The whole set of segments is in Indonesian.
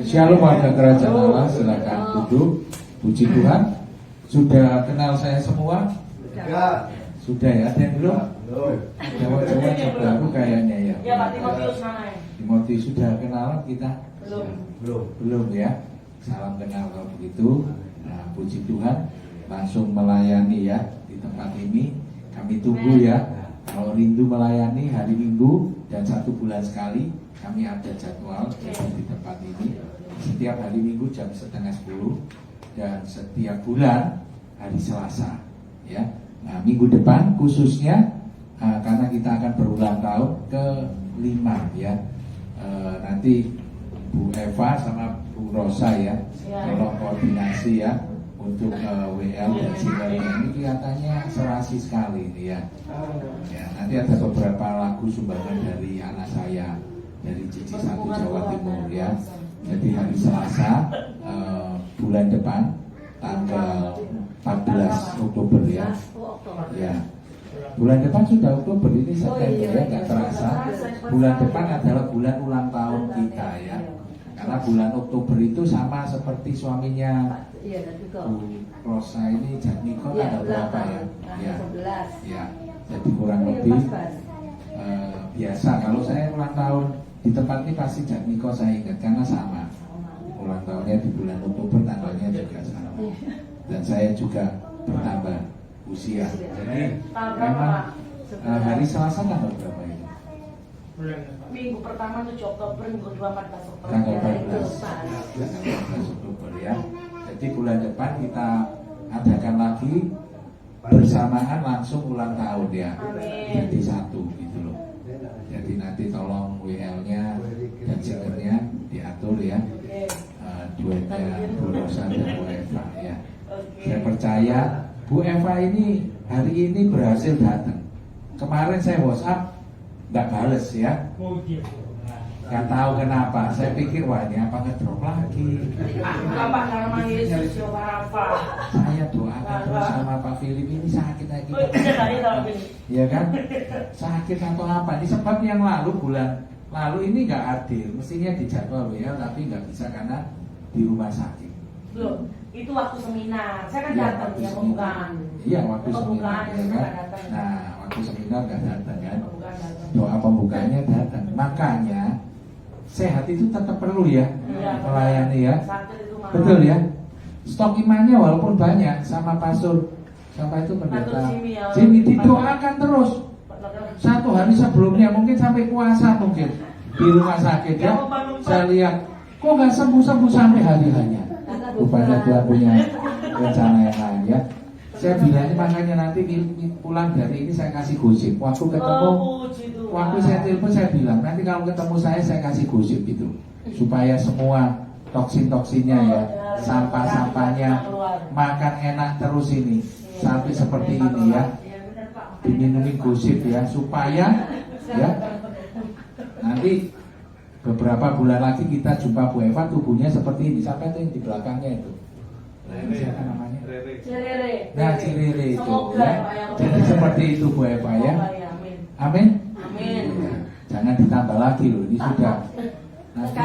Shalom warga kerajaan Allah, silakan duduk. Puji Tuhan. Sudah kenal saya semua? Sudah ya, ada yang belum? Jawa-jawa baru kayaknya ya. Ya Pak Timotius mana ya? Timotius sudah kenalan kita? Belum ya. Salam kenal kalau begitu. Nah, puji Tuhan, langsung melayani ya di tempat ini. Kami tunggu ya. Kalau rindu melayani hari Minggu dan 1 bulan sekali, kami ada jadwal di tempat ini. Setiap hari Minggu jam 9:30 dan setiap bulan hari Selasa. Ya. Nah, minggu depan khususnya karena kita akan berulang tahun ke-5 ya. Nanti Bu Eva sama Bu Rosa ya, tolong koordinasi ya untuk WL dan singelnya ini kelihatannya serasi sekali ini ya. Ya, nanti ada beberapa lagu sumbangan dari anak saya dari Cici 1 Jawa Timur ya. Jadi hari Selasa bulan depan tanggal 14 Oktober ya. Ya. Bulan depan sudah Oktober, ini September ya, nggak terasa. Bulan depan adalah bulan ulang tahun kita ya. Karena bulan Oktober itu sama seperti suaminya Bu Rosa ini Jatmiko ada berapa ya? Ya. Ya. Jadi kurang lebih biasa. Kalau saya ulang tahun di tempat ini pasti Jatmiko saya ingat karena sama. Ulang tahunnya di bulan Oktober, tanggalnya juga sama. Dan saya juga bertambah usia. Jadi memang hari Selasa tanggal berapa ini? Minggu pertama 7 Oktober, minggu kedua 14 Oktober. Tanggal 14 Oktober ya. Jadi bulan depan kita adakan lagi bersamaan langsung ulang tahun ya. Jadi 1 gitu loh. Jadi nanti tolong WL-nya dan singernya diatur ya. Duetnya Bu Rosa dan Bu Eva ya. Saya percaya Bu Eva ini hari ini berhasil datang. Kemarin saya WhatsApp nggak bales ya. Nggak tahu kenapa. Saya pikir wah ini apa ngedrop lagi. Bapak nama Yesus Yoharafa. Saya doakan terus sama Pak Philip ini sakit lagi. Iya kan? Sakit atau apa? Ini sebab yang lalu bulan lalu ini nggak hadir. Mestinya di jadwal WL tapi nggak bisa karena di rumah sakit. Belum. Itu waktu seminar. Saya kan datang ya pembukaan. Iya waktu seminar ya kan. Nah waktu seminar nggak datang kan. Doa pembukanya datang. Makanya sehat itu tetap perlu ya melayani ya. Betul ya. Stok imannya walaupun banyak sama pastor sampai itu pendeta Jimmy didoakan terus. 1 hari sebelumnya mungkin sampai puasa mungkin di rumah sakit ya. Saya lihat kok nggak sembuh-sembuh sampai hari hanya. Rupanya Tuhan punya rencana yang lain ya. Saya bilang makanya nanti pulang dari ini saya kasih gosip. Waktu ketemu, waktu saya telepon saya bilang nanti kalau ketemu saya kasih gosip gitu, supaya semua toksin-toksinnya ya, sampah-sampahnya makan enak terus ini sampai seperti ini ya. Diminumi gosip ya, supaya ya nanti beberapa bulan lagi kita jumpa Bu Eva tubuhnya seperti ini sampai yang di belakangnya itu. Siapa namanya? Cirere. Nah, Cirere itu ya. Jadi seperti itu Bu Eva ya. Amin. Amin. Ya. Jangan ditambah lagi loh, ini sudah. Nanti,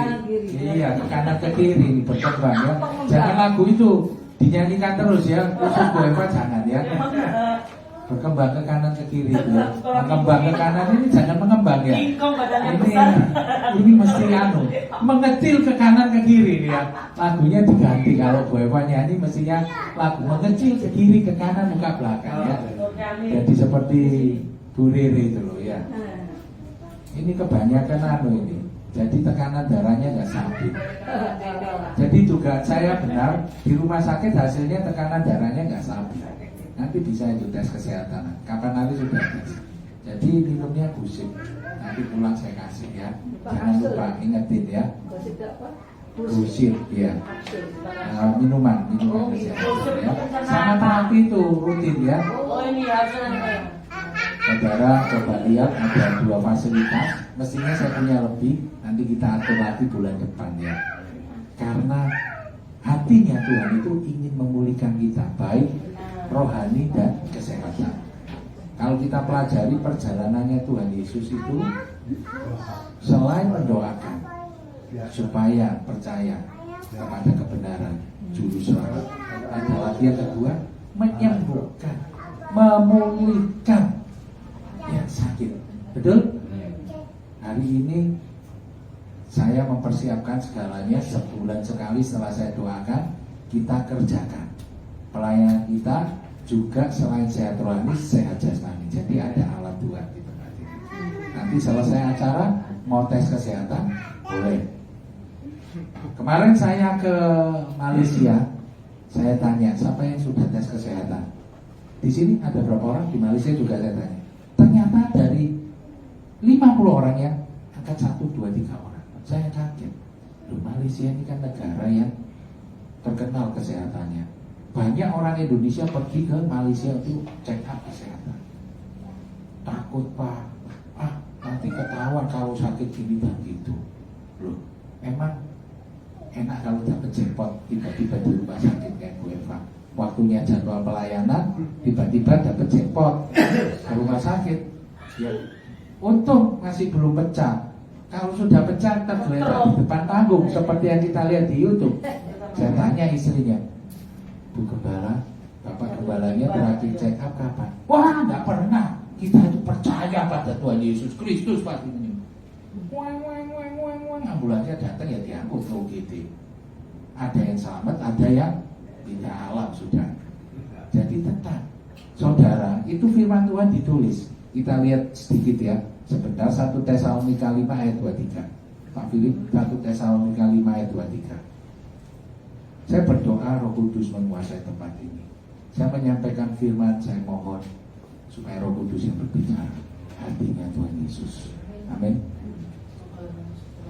iya, ke kanan ke kiri ini berkembang ya. Jangan lagu itu dinyanyikan terus ya. Khusus Bu Eva jangan ya. Berkembang ke kanan ke kiri ya. Mengembang ke kanan ini jangan mengembang ya. Ini mesti mengecil ke kanan ke kiri ya. Lagunya diganti kalau Bu Eva nyanyi mestinya lagu mengecil ke kiri ke kanan muka belakang ya. Jadi seperti Bu Rere itu loh ya. Ini kebanyakan ini. Jadi tekanan darahnya nggak stabil. Jadi juga saya benar di rumah sakit hasilnya tekanan darahnya nggak stabil. Nanti bisa itu tes kesehatan. Kapan nanti sudah tes. Jadi minumnya gosip. Nanti pulang saya kasih ya. Jangan lupa ingetin ya. Gosip ya. Minuman kesehatan ya. Sama terapi itu rutin ya. Saudara coba lihat ada 2 fasilitas. Mestinya saya punya lebih. Nanti kita atur lagi bulan depan ya. Karena hatinya Tuhan itu ingin memulihkan kita baik rohani dan kesehatan. Kalau kita pelajari perjalanannya Tuhan Yesus itu selain mendoakan supaya percaya kepada kebenaran, juru selamat. Ada lagi yang kedua, menyembuhkan, memulihkan yang sakit. Betul? Hari ini saya mempersiapkan segalanya. Sebulan sekali setelah saya doakan, kita kerjakan. Pelayanan kita juga selain sehat rohani, sehat jasmani. Jadi ada alat Tuhan di tempat ini. Nanti selesai acara mau tes kesehatan, boleh. Kemarin saya ke Malaysia, saya tanya siapa yang sudah tes kesehatan. Di sini ada berapa orang? Di Malaysia juga saya tanya. Ternyata dari 50 orang yang angkat 1, 2, 3 orang. Saya kaget. Loh, Malaysia ini kan negara yang terkenal kesehatannya. Banyak orang Indonesia pergi ke Malaysia untuk check up kesehatan. Takut Pak, nanti ketahuan kalau sakit gini dan gitu. Loh, emang enak kalau dapat jackpot tiba-tiba di rumah sakit kayak Bu Eva. Waktunya jadwal pelayanan, tiba-tiba dapat jackpot ke rumah sakit. Ya, untung masih belum pecah. Kalau sudah pecah, tergeletak di depan panggung seperti yang kita lihat di YouTube. Saya tanya istrinya, Bu Gembala, Bapak Gembalanya terakhir check up kapan? Wah, nggak pernah. Kita itu percaya pada Tuhan Yesus Kristus Pak ini. Wang, ambulansnya datang ya diangkut ke UGD. Ada yang selamat, ada yang tidak alam sudah. Jadi tetap, saudara, itu firman Tuhan ditulis. Kita lihat sedikit ya, sebentar. 1 Tesalonika 5 ayat 23. Pak Philip, 1 Tesalonika 5 ayat 23. Saya berdoa Roh Kudus menguasai tempat ini. Saya menyampaikan firman, saya mohon supaya Roh Kudus yang berbicara, hatinya Tuhan Yesus. Amin.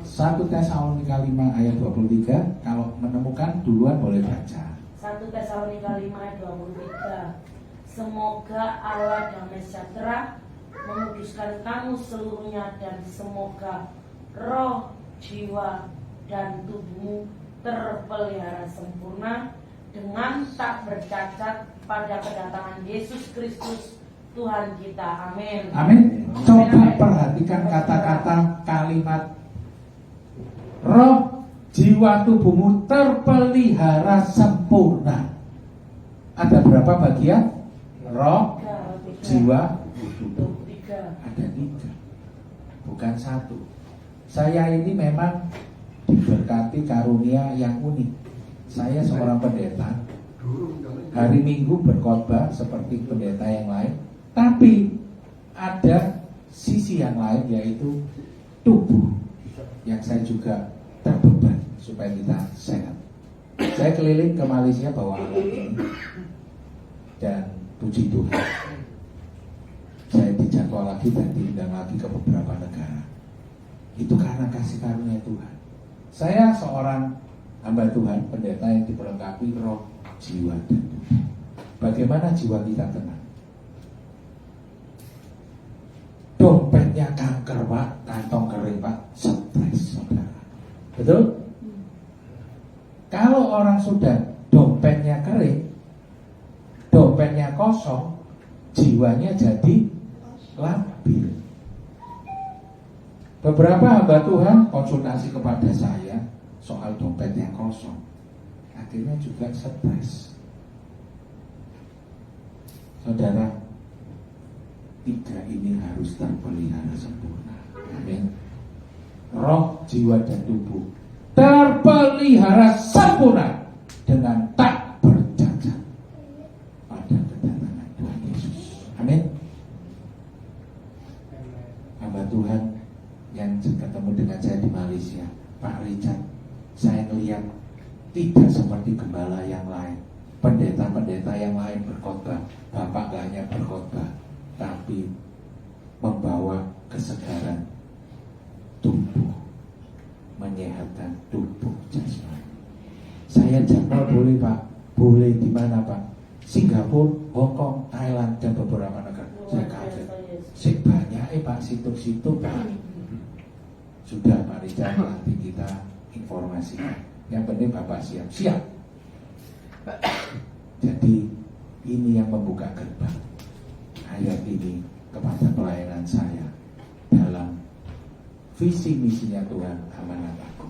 1 Tesalonika 5 ayat 23. Kalau menemukan duluan boleh baca. 1 Tesalonika 5 ayat 23. Semoga Allah damai sejahtera menguduskan kamu seluruhnya, dan semoga roh, jiwa, dan tubuhmu terpelihara sempurna dengan tak bercacat pada kedatangan Yesus Kristus Tuhan kita. Amin. Amin. Coba perhatikan kata-kata kalimat roh, jiwa, tubuhmu terpelihara sempurna. Ada berapa bagian? Roh, jiwa, tubuh. Ada 3, bukan 1. Saya ini memang diberkati karunia yang unik. Saya seorang pendeta, hari Minggu berkhotbah seperti pendeta yang lain, tapi ada sisi yang lain, yaitu tubuh yang saya juga terbeban supaya kita sehat. Saya keliling ke Malaysia bawa alat ini, dan puji Tuhan, saya dijadwal lagi dan diundang lagi ke beberapa negara. Itu karena kasih karunia Tuhan. Saya seorang hamba Tuhan, pendeta yang diperlengkapi roh, jiwa, dan tubuh. Bagaimana jiwa kita tenang? Dompetnya kanker Pak, kantong kering Pak, stres saudara. Betul? Kalau orang sudah dompetnya kering, dompetnya kosong, jiwanya jadi labil. Beberapa hamba Tuhan konsultasi kepada saya soal dompet yang kosong, akhirnya juga stres. Saudara, 3 ini harus terpelihara sempurna. Amin. Roh, jiwa, dan tubuh terpelihara sempurna dengan tak bercacat pada kedatangan Tuhan Yesus. Amin. Hamba Tuhan yang ketemu dengan saya di Malaysia, Pak Richard, saya melihat tidak seperti gembala yang lain, pendeta-pendeta yang lain berkhotbah. Bapak gak hanya berkhotbah, tapi membawa kesegaran tubuh, menyehatkan tubuh jasmani. Saya jadwal boleh Pak, boleh di mana Pak? Singapura, Hong Kong, Thailand, dan beberapa negara. Saya kaget, banyak Pak situ-situ Pak. Sudah Pak Richard, nanti kita informasikan. Yang penting Bapak siap-siap. Jadi ini yang membuka gerbang ayat ini kepada pelayanan saya dalam visi misinya Tuhan, amanat aku.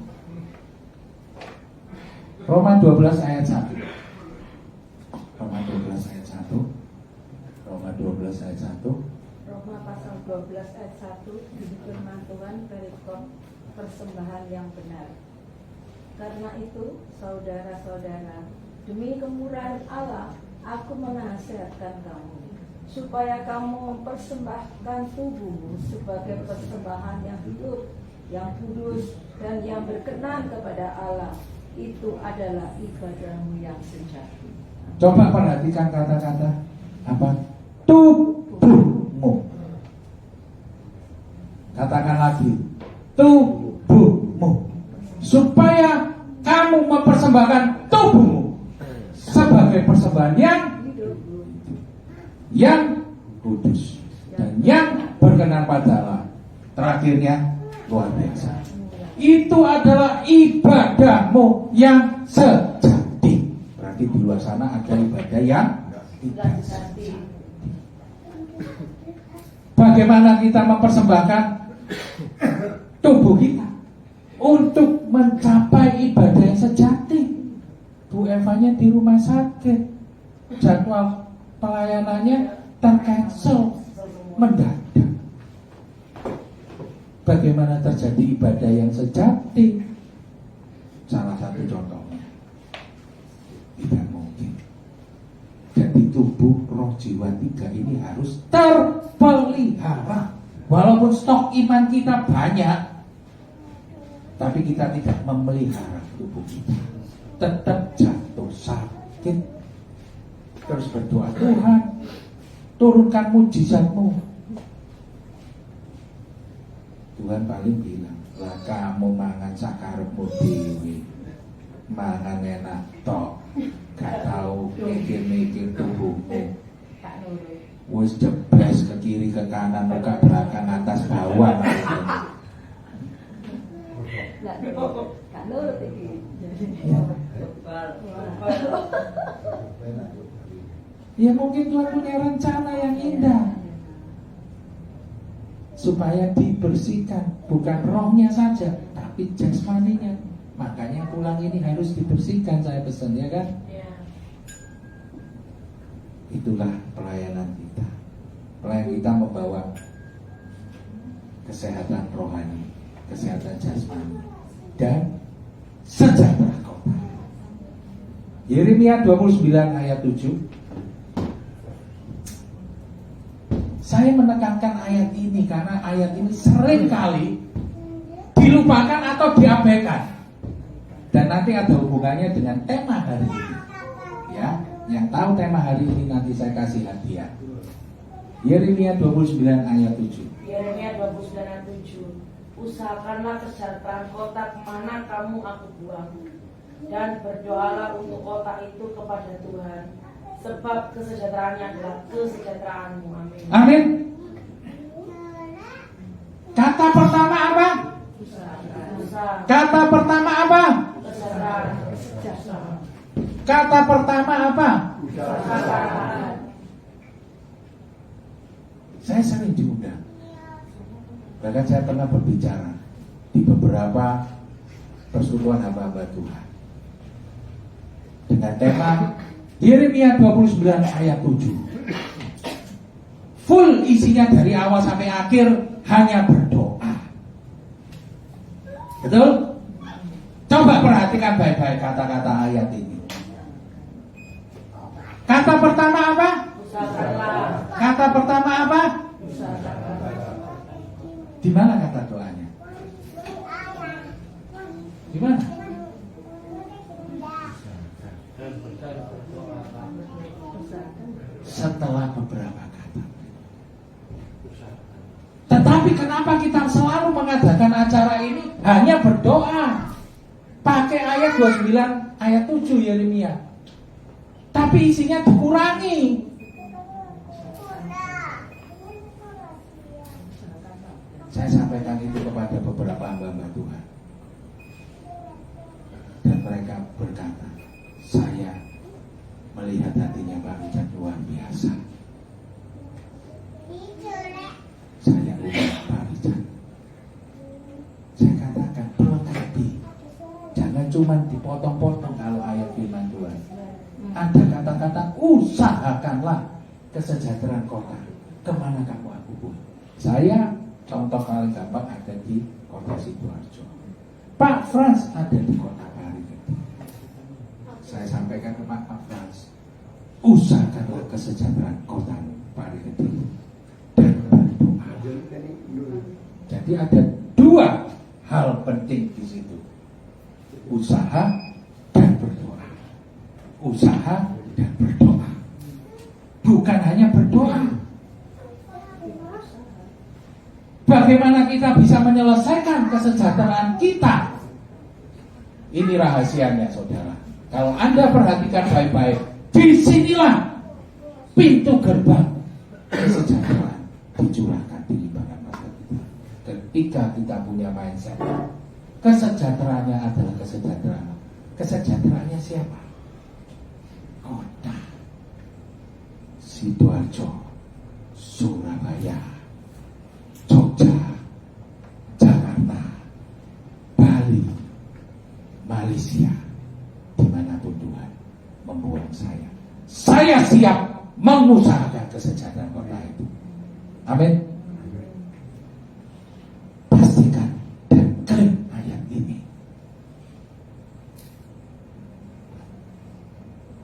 Roma 12 ayat 1. Roma 12 ayat 1. Roma 12 ayat 1. Roma pasal 12 ayat 1 di firman Tuhan perikop persembahan yang benar. Karena itu, saudara-saudara, demi kemurahan Allah, aku menasihatkan kamu supaya kamu mempersembahkan tubuhmu sebagai persembahan yang hidup, yang kudus, dan yang berkenan kepada Allah. Itu adalah ibadahmu yang sejati. Coba perhatikan kata-kata apa? Tubuhmu. Katakan lagi, tubuhmu. Supaya kamu mempersembahkan tubuhmu sebagai persembahan yang kudus dan yang berkenan pada Allah. Terakhirnya luar biasa. Itu adalah ibadahmu yang sejati. Berarti di luar sana ada ibadah yang tidak sejati. Bagaimana kita mempersembahkan tubuh kita untuk mencapai ibadah yang sejati? Bu Evanya di rumah sakit, jadwal pelayanannya tercancel mendadak. Bagaimana terjadi ibadah yang sejati? Salah satu contohnya, tidak mungkin. Jadi tubuh, roh, jiwa tiga ini harus terpelihara. Walaupun stok iman kita banyak, tapi kita tidak memelihara tubuh kita, tetap jatuh sakit. Terus berdoa, Tuhan, turunkan mujizatmu. Tuhan paling bilang, lah kamu mangan sakarepmu dewe, mangan enak tok, gak tahu mikir-mikir tubuhmu. Wis jebres ke kiri ke kanan, muka belakang atas bawah. Gak nurut iki. Ya mungkin Tuhan punya rencana yang indah supaya dibersihkan, bukan rohnya saja, tapi jasmaninya. Makanya pulang ini harus dibersihkan, saya pesan, ya kan? Ya. Itulah pelayanan kita. Pelayan kita membawa kesehatan rohani, kesehatan jasmani, dan sejahtera kota. Yeremia 29 ayat 7. Saya menekankan ayat ini karena ayat ini sering kali dilupakan atau diabaikan. Dan nanti ada hubungannya dengan tema hari ini. Ya, yang tahu tema hari ini nanti saya kasih hadiah. Yeremia 29 ayat 7. Yeremia 29 ayat 7. Usahakanlah kesejahteraan kota kemana kamu aku buang, dan berdoalah untuk kota itu kepada Tuhan, sebab kesejahteraannya adalah kesejahteraanmu. Amin. Amin. Kata pertama apa? Usaha. Kata pertama apa? Kesejahteraan. Kata pertama apa? Kesejahteraan. Saya sering diundang. Bahkan saya pernah berbicara di beberapa persekutuan hamba-hamba Tuhan dengan tema Yeremia 29 ayat 7. Full isinya dari awal sampai akhir hanya berdoa. Betul? Coba perhatikan baik-baik kata-kata ayat ini. Kata pertama apa? Usahakanlah. Kata pertama apa? Di mana kata doanya? Di mana? Setelah beberapa kata. Tetapi kenapa kita selalu mengadakan acara ini hanya berdoa? Pakai ayat 29 ayat 7 Yeremia. Tapi isinya dikurangi. Saya sampaikan itu kepada beberapa hamba-hamba Tuhan. Dan mereka berkata, saya melihat hatinya Pak Richard luar biasa. Saya undang Pak Richard. Saya katakan, pelengkapi. Jangan cuma dipotong-potong. Kalau usahakanlah kesejahteraan kota. Kemana kamu aku pun. Saya contoh paling gampang ada di kota Sidoarjo. Pak Frans ada di kota Parigedi. Saya sampaikan ke Pak Frans, usahakanlah kesejahteraan kota Parigedi dan berdoa. Jadi ada dua hal penting di situ, usaha dan berdoa. Usaha dan berdoa. Bukan hanya berdoa. Bagaimana kita bisa menyelesaikan kesejahteraan kita? Ini rahasianya, saudara. Kalau Anda perhatikan baik-baik, disinilah pintu gerbang kesejahteraan dicurahkan di limbangan mata kita. Ketika kita punya mindset, kesejahteraannya adalah kesejahteraan. Kesejahteraannya siapa? Kota Sidoarjo, Surabaya, Jogja, Jakarta, Bali, Malaysia, dimanapun Tuhan membuang saya siap mengusahakan kesejahteraan kota itu. Amin. Pastikan dan klaim ayat ini.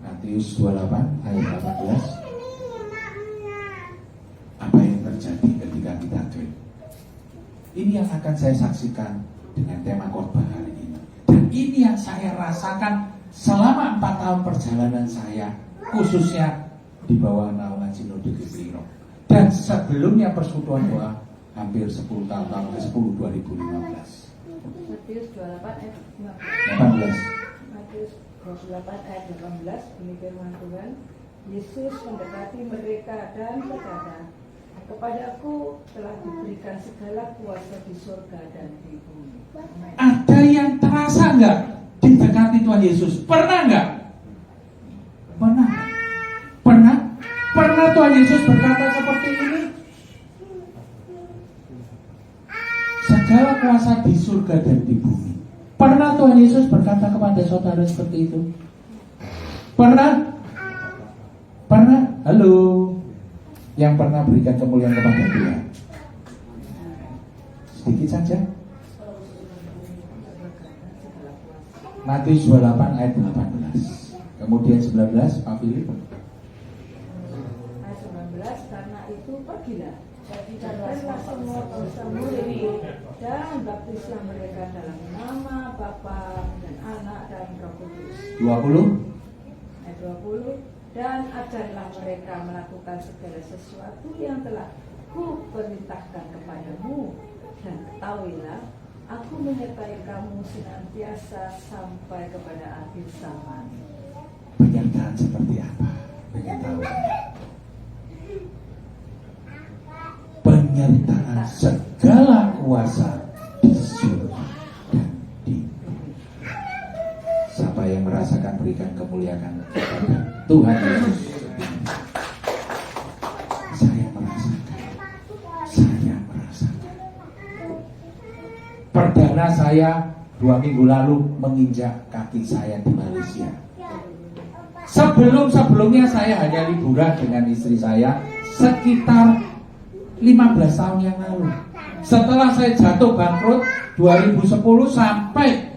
Matius 28 ayat 18. Apa yang terjadi ketika kita klaim? Ini yang akan saya saksikan dengan tema khotbah hari ini. Dan ini yang saya rasakan selama 4 tahun perjalanan saya, khususnya di bawah naungan Sinode Gebliro. Dan sebelumnya persekutuan doa hampir 10 tahun ke-10 2015. Matius 28 ayat 18. Matius 28 ayat 18, bunyi firman Tuhan. Yesus mendekati mereka dan berkata, kepadaku telah diberikan segala kuasa di surga dan di bumi. Amen. Ada yang terasa nggak didekati Tuhan Yesus? Pernah nggak? Pernah. Pernah? Pernah Tuhan Yesus berkata seperti ini? Segala kuasa di surga dan di bumi. Pernah Tuhan Yesus berkata kepada saudara seperti itu? Pernah? Pernah? Halo? Yang pernah berikan kemuliaan kepada Tuhan? Sedikit saja. Matius 28 ayat 18. Kemudian 19, Pak Philip. Ayat 19, karena itu pergilah, jadikanlah semua dosamu dan baptislah mereka dalam nama Bapa dan Anak dan Roh Kudus. 20. Ayat 20, dan ajarlah mereka melakukan segala sesuatu yang telah ku perintahkan kepadamu, dan ketahuilah aku menyertai kamu senantiasa sampai kepada akhir zaman. Penyertaan seperti apa? Pengen tahu? Penyertaan segala kuasa di surga dan di bumi. Siapa yang merasakan berikan kemuliaan kepada Tuhan Yesus? Saya merasakan. Perdana saya 2 minggu lalu menginjak kaki saya di Malaysia. Sebelumnya saya hanya liburan dengan istri saya sekitar 15 tahun yang lalu. Setelah saya jatuh bangkrut 2010 sampai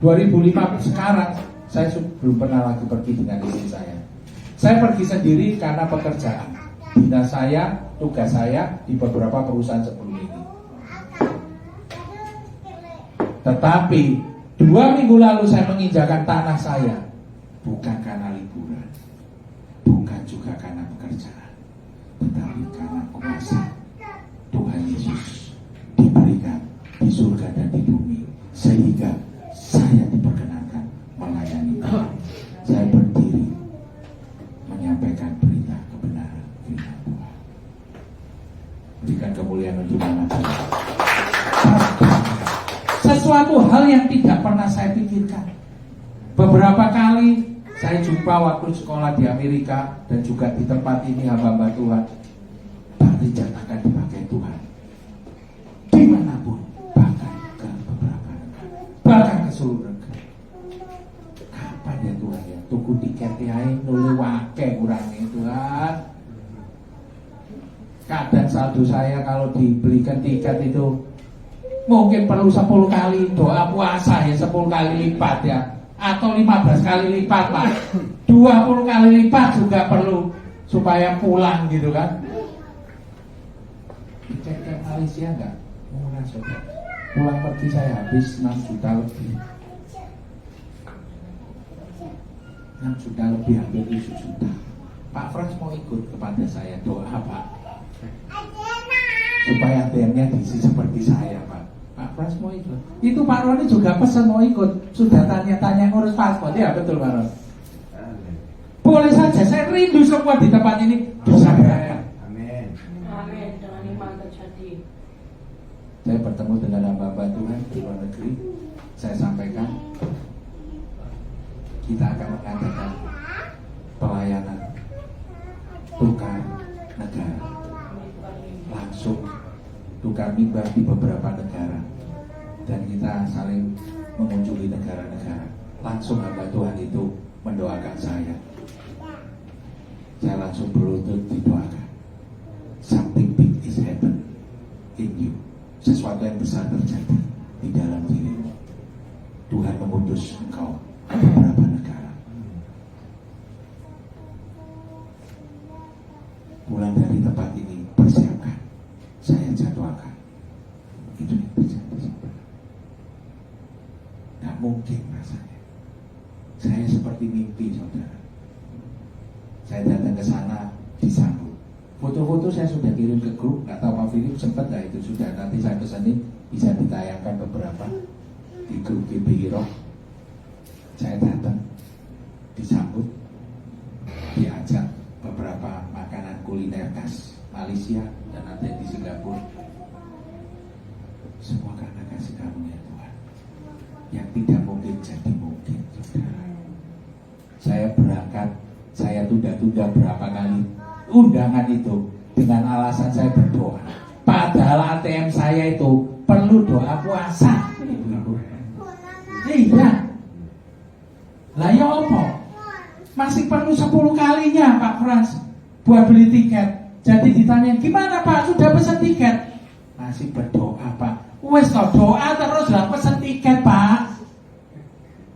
2005 sekarang, saya belum pernah lagi pergi dengan istri saya. Saya pergi sendiri karena pekerjaan. Dinas saya, tugas saya di beberapa perusahaan sebelum ini. Tetapi 2 minggu lalu saya menginjakan tanah saya, bukan karena liburan, bukan juga karena pekerjaan, tetapi karena kuasa Tuhan Yesus diberikan di surga dan di bumi, sehingga saya diperkenankan melayani Tuhan. Saya berdiri menyampaikan berita kebenaran firman Tuhan. Berikan kemuliaan untuk nama Tuhan. Sesuatu hal yang tidak pernah saya pikirkan. Beberapa kali saya jumpa waktu sekolah di Amerika dan juga di tempat ini hamba-hamba Tuhan. Pak Richard akan dipakai Tuhan dimanapun, bahkan ke beberapa negara, bahkan ke seluruh negara. Kapan ya Tuhan ya? Tuku tiket ya, nuli wake kurangnya. Kadang saldo saya kalau dibelikan tiket itu mungkin perlu 10 kali doa puasa ya, 10 kali lipat ya, atau 15 kali lipat Pak, 20 kali lipat juga perlu supaya pulang gitu kan. Tiket ke Malaysia enggak murah saudara. Pulang pergi saya habis 6 juta lebih. 6 juta lebih, hampir 7 juta. Pak Frans mau ikut kepada saya, doa Pak, supaya ATM-nya diisi seperti saya Pak. Pak Frans mau ikut. Itu Pak Roni juga pesan mau ikut. Sudah tanya-tanya ngurus paspor. Ya betul Pak Roni. Boleh saja, saya rindu semua di tempat ini bisa berangkat. Amin. Amin. Dengan iman terjadi. Saya bertemu dengan hamba Tuhan di luar negeri. Saya sampaikan kita akan mengadakan pelayanan tukar negara, langsung tukar mimbar di beberapa negara, dan kita saling mengunjungi negara-negara. Langsung hamba Tuhan itu mendoakan saya langsung berlutut didoakan. Something big is happen in you. Sesuatu yang besar terjadi di dalam dirimu. Tuhan mengutus engkau ke beberapa negara. Pulang dari tempat ini, persiapkan. Saya jadwalkan. Itu yang terjadi. Tidak mungkin rasanya. Saya seperti mimpi saudara. Saya datang ke sana disambut. Foto-foto saya sudah kirim ke grup. Nggak tahu Pak Philip sempat nggak itu sudah. Nanti saya pesanin bisa ditayangkan beberapa di grup GBI Rock. Saya datang disambut, diajak beberapa makanan kuliner khas Malaysia dan ada di Singapura. Semua karena kasih karunia Tuhan yang tidak mungkin jadi mungkin saudara. Saya berangkat, saya tunda-tunda berapa kali undangan itu dengan alasan saya berdoa. Padahal ATM saya itu perlu doa puasa. Iya. Lah ya apa? Masih perlu 10 kalinya Pak Frans buat beli tiket. Jadi ditanya, gimana Pak? Sudah pesan tiket? Masih berdoa Pak. Wes toh doa terus lah pesan tiket Pak.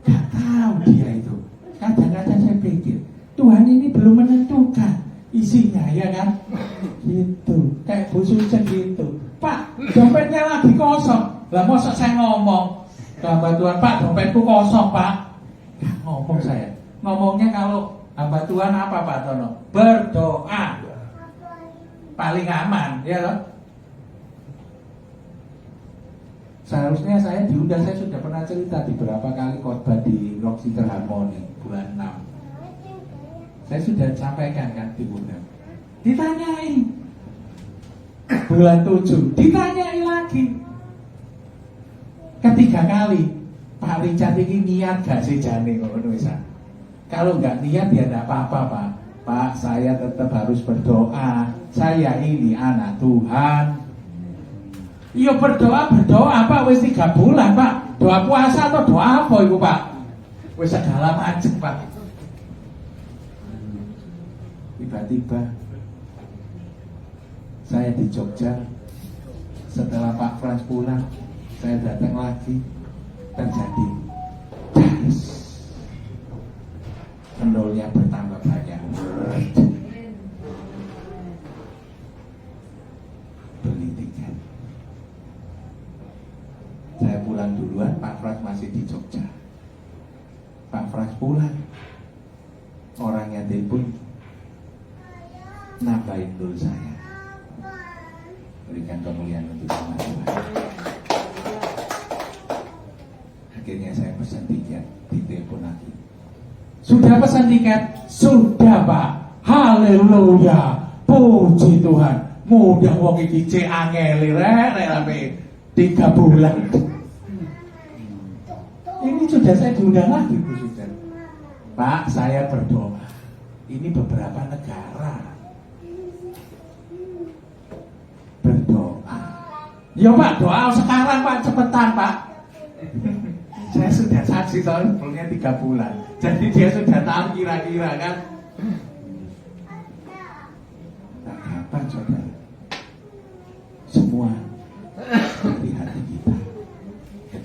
Gak tahu dia itu. Kadang-kadang saya pikir Tuhan ini belum menentukan isinya ya kan? Gitu. Kayak Bu Sucen gitu. Pak, dompetnya lagi kosong. Lah masa saya ngomong ke hamba Tuhan, Pak dompetku kosong Pak. Gak ngomong saya. Ngomongnya kalau hamba Tuhan apa Pak Tono? Berdoa. Paling aman, ya loh. Seharusnya saya diundang, saya sudah pernah cerita di beberapa kali khotbah di Rock Center Harmony bulan 6. Saya sudah sampaikan kan diundang. Ditanyai bulan 7, ditanyai lagi. Ketiga kali, Pak Richard ini niat gak sih jane ngono wis. Kalau nggak niat ya tidak apa-apa Pak. Pak, saya tetap harus berdoa. Saya ini anak Tuhan. Iya berdoa Pak. Wis 3 bulan Pak. Doa puasa atau doa apa itu Pak? Wis segala macam Pak. Tiba-tiba saya di Jogja. Setelah Pak Frans pulang, saya datang lagi. Terjadi pendolnya bertambah banyak. Beli tiket. Saya pulang duluan, Pak Frans masih di Jogja. Pak Frans pulang, orangnya telepon nambahin dulu saya. Berikan kemuliaan untuk nama Tuhan. Akhirnya saya pesan tiket, ditelepon lagi. Sudah pesan tiket? Sudah Pak. Haleluya. Puji Tuhan. Mudah wong iki cek angel rek 3 bulan. Ini sudah saya diundang lagi Bu Sudan. Pak, saya berdoa. Ini beberapa negara berdoa. Ya Pak, doa sekarang Pak, cepetan Pak. Saya sudah saksi soalnya sebelumnya 3 bulan. Jadi dia sudah tahu kira-kira kan. Nah, kapan saudara?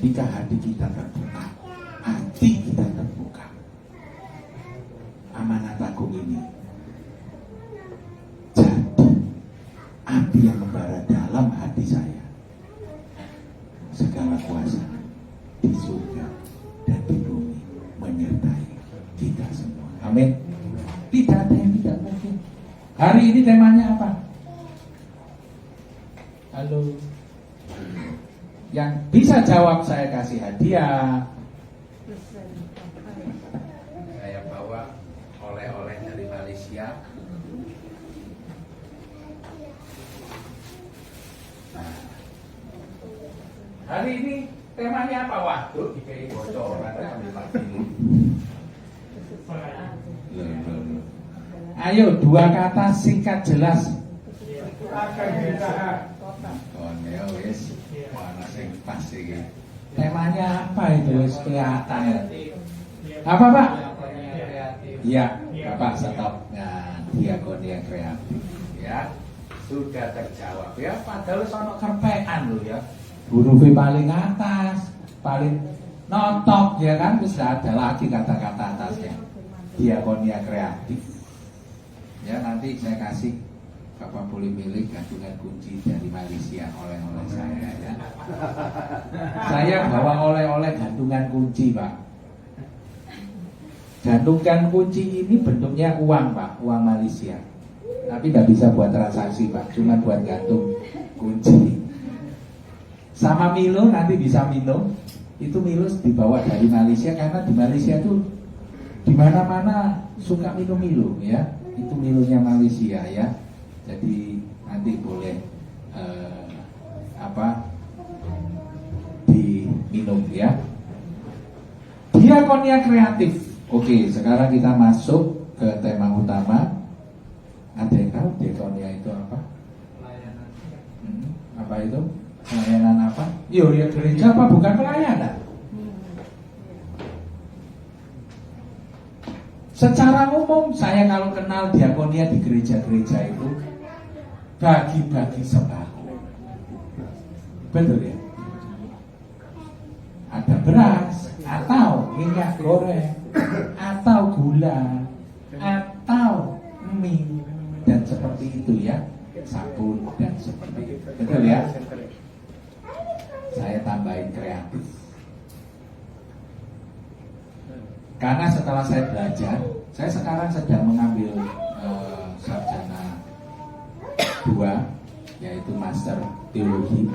ketika hati kita terbuka, hati kita terbuka, amanat agung ini jadi api yang membara dalam hati saya. Segala kuasa di surga dan di bumi menyertai kita semua. Amin. Tidak ada yang tidak mungkin. Hari ini temanya apa? Halo. Yang bisa jawab saya kasih hadiah. Saya bawa oleh-oleh dari Malaysia. Nah, hari ini temanya apa? Waduh, dikai bocoran kami lagi. Ayo, dua kata singkat jelas. Koneo wis mana sing pas iki. Temanya apa itu wis kelihatan. Apa, Pak? Iya, Bapak stop. Nah, diakonia kreatif ya. Sudah terjawab ya, padahal sono kerpekan lho ya. Huruf paling atas, paling notok ya kan, wis ada lagi kata-kata atasnya. Diakonia kreatif. Ya, nanti saya kasih Bapak boleh milih gantungan kunci dari Malaysia oleh-oleh saya ya. Saya bawa oleh-oleh gantungan kunci, Pak. Gantungan kunci ini bentuknya uang, Pak, uang Malaysia. Tapi nggak bisa buat transaksi, Pak, cuma buat gantung kunci. Sama Milo nanti bisa minum. Itu Milo dibawa dari Malaysia karena di Malaysia tuh di mana-mana suka minum Milo ya. Itu Milonya Malaysia ya. Jadi nanti boleh diminum ya. Diakonia kreatif. Oke, sekarang kita masuk ke tema utama. Ada yang tahu diakonia itu apa? Pelayanan. Apa itu? Pelayanan apa? Yo, ya gereja apa bukan pelayanan? Secara umum saya kalau kenal diakonia di gereja-gereja itu bagi-bagi sembako. Betul ya? Ada beras, atau minyak goreng, atau gula, atau mie, dan seperti itu ya, sabun dan seperti itu. Betul ya? Saya tambahin kreatif. Karena setelah saya belajar, saya sekarang sedang mengambil sarjana 2, yaitu master teologi.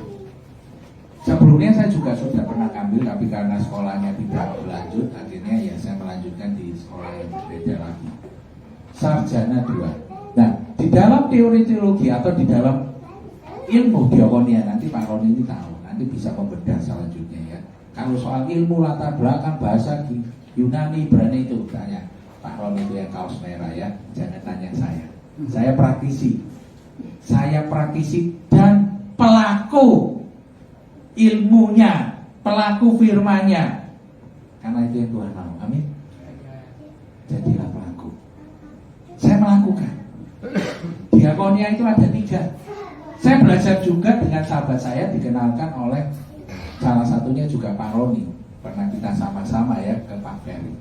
Sebelumnya saya juga sudah pernah ambil, tapi karena sekolahnya tidak berlanjut, akhirnya ya saya melanjutkan di sekolah yang berbeda lagi. Sarjana 2. Nah, di dalam teori teologi atau di dalam ilmu diakonia, nanti Pak Roni ini tahu, nanti bisa membedah selanjutnya ya. Kalau soal ilmu latar belakang bahasa Yunani, Ibrani itu tanya Pak Roni itu yang kaos merah ya, jangan tanya saya. Saya praktisi dan pelaku ilmunya, pelaku firman-Nya. Karena itu yang Tuhan mau. Amin. Jadilah pelaku. Saya melakukan. Diakonia itu ada 3. Saya belajar juga dengan sahabat saya, dikenalkan oleh salah satunya juga Pak Roni. Pernah kita sama-sama ya ke Pak Ferry.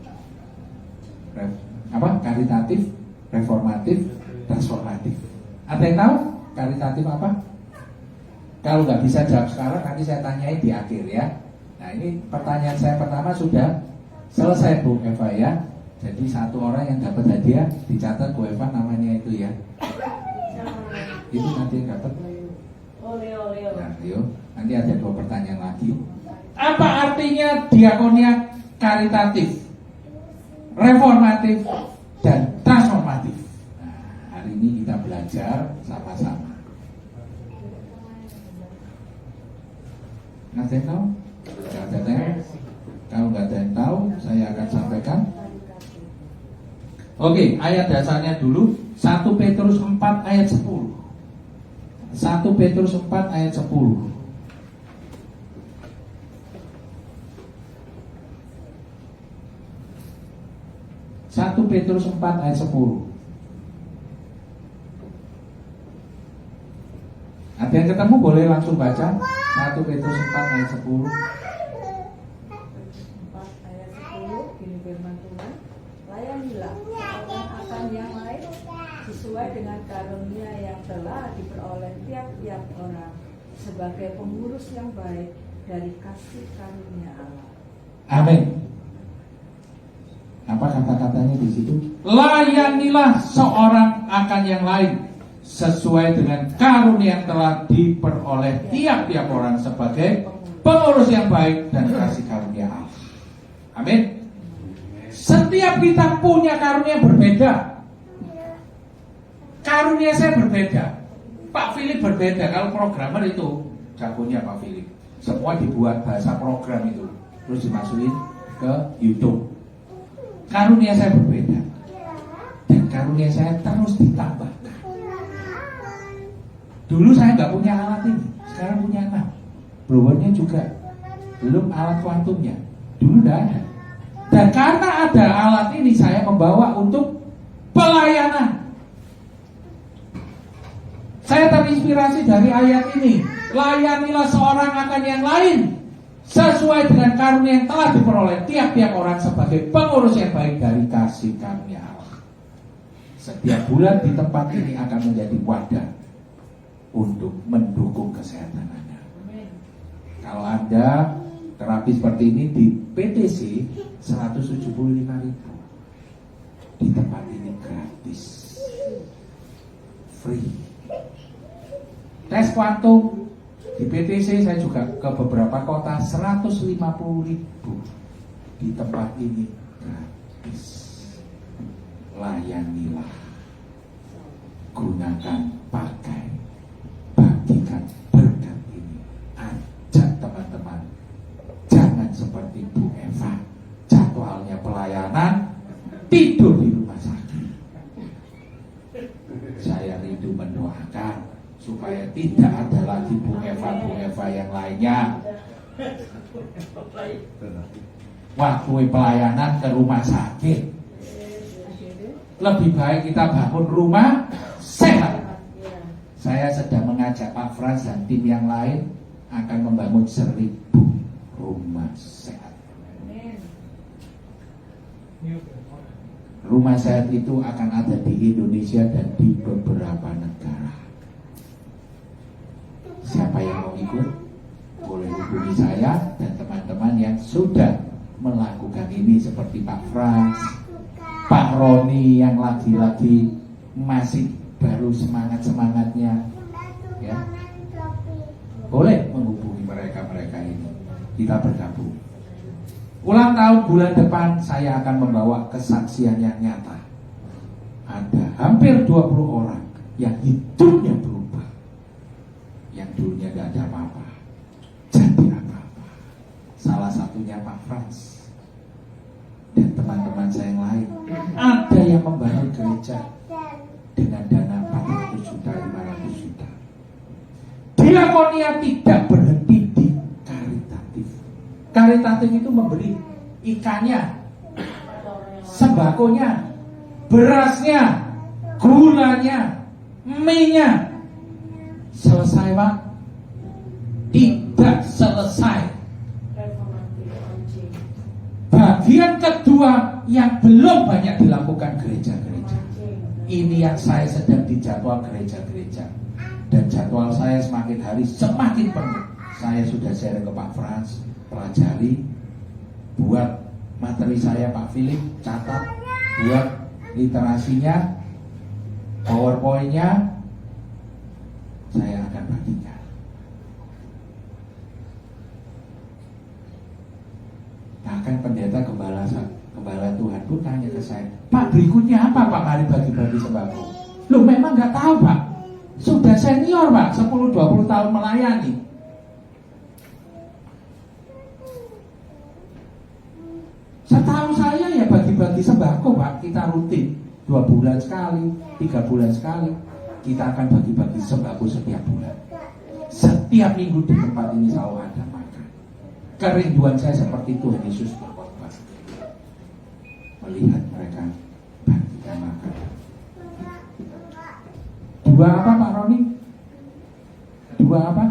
Karitatif, reformatif, transformatif. Ada yang tahu karitatif apa? Kalau nggak bisa jawab sekarang, nanti saya tanyai di akhir ya. Nah, ini pertanyaan saya pertama sudah selesai Bu Eva ya. Jadi satu orang yang dapat hadiah, dicatat Bu Eva namanya itu ya. Itu nanti yang dapat. Oleh. Nah, yuk. Nanti ada 2 pertanyaan lagi. Apa artinya diakonia karitatif, reformatif, dan transformatif? Nah, hari ini kita belajar sama-sama. Nggak ada yang tahu? Nggak ada yang tahu? Kalau nggak ada yang tahu, saya akan sampaikan. Oke, ayat dasarnya dulu 1 Petrus 4 ayat 10. 1 Petrus 4 ayat 10. 1 Petrus 4 ayat 10. Ada yang ketemu boleh langsung baca 1 Petrus 4 ayat 10. layanilah seorang akan yang lain sesuai dengan karunia yang telah diperoleh tiap-tiap orang sebagai pengurus yang baik dari kasih karunia Allah. Amin. Apa kata-katanya di situ? Layanilah seorang akan yang lain sesuai dengan karunia yang telah diperoleh tiap-tiap orang sebagai pengurus yang baik dan kasih karunia Allah. Amin. Setiap kita punya karunia berbeda. Karunia saya berbeda. Pak Philip berbeda. Kalau programmer itu jagonya Pak Philip. Semua dibuat bahasa program itu, terus dimasukin ke YouTube. Karunia saya berbeda. Dan karunia saya terus ditambahkan. Dulu saya nggak punya alat ini, sekarang punya 6. Blowernya juga belum alat kuantumnya. Dulu nggak ada. Dan karena ada alat ini, saya membawa untuk pelayanan. Saya terinspirasi dari ayat ini. Layanilah seorang akan yang lain sesuai dengan karunia yang telah diperoleh tiap-tiap orang sebagai pengurus yang baik dari kasih karunia Allah. Setiap bulan di tempat ini akan menjadi wadah untuk mendukung kesehatan Anda. Kalau Anda terapi seperti ini di PTC 175.000. Di tempat ini gratis, free. Tes kuantum di PTC saya juga ke beberapa kota 150.000. Di tempat ini gratis. Layanilah, gunakan, pakai, bagikan berkat ini. Ajak teman-teman. Jangan seperti Bu Eva, jadwalnya pelayanan, tidur di rumah sakit. Saya rindu mendoakan supaya tidak ada lagi Bu Eva yang lainnya. Waktu pelayanan ke rumah sakit. Lebih baik kita bangun rumah sehat. Saya sedang mengajak Pak Frans dan tim yang lain akan membangun 1.000 rumah sehat. Rumah sehat itu akan ada di Indonesia dan di beberapa negara. Siapa yang mau ikut? Boleh hubungi saya dan teman-teman yang sudah melakukan ini seperti Pak Frans, Pak Roni yang lagi-lagi masih baru semangat-semangatnya, ya. Boleh menghubungi mereka ini. Kita bergabung. Ulang tahun bulan depan saya akan membawa kesaksian yang nyata. Ada hampir 20 orang yang hidupnya berubah. Yang dulunya gak ada apa-apa, jadi apa-apa. Salah satunya Pak Frans dan teman-teman saya yang lain. Ada yang membangun gereja dengan dana 400 juta, 500 juta. Diakonia tidak berhenti di karitatif. Karitatif itu memberi ikannya, sembakonya, berasnya, gulanya, mie-nya. Selesai Pak? Tidak selesai. Bagian kedua yang belum banyak dilakukan gereja-gereja. Ini yang saya sedang dijadwal gereja-gereja. Dan jadwal saya semakin hari semakin penuh. Saya sudah share ke Pak Frans, pelajari, buat materi saya Pak Philip, catat, buat literasinya, PowerPoint-nya, saya akan bagikan. Bahkan pendeta gembala Tuhan pun tanya ke saya, Pak, berikutnya apa Pak? Mari bagi-bagi sembako. Loh, memang nggak tahu Pak. Sudah senior Pak, 10-20 tahun melayani. Setahu saya ya bagi-bagi sembako Pak. Kita rutin 2 bulan sekali, 3 bulan sekali. Kita akan bagi-bagi sembako setiap bulan. Setiap minggu di tempat ini selalu ada makan. Kerinduan saya seperti Tuhan Yesus berkhotbah, melihat mereka bagikan makan. 2 apa Pak Roni? 2 apa?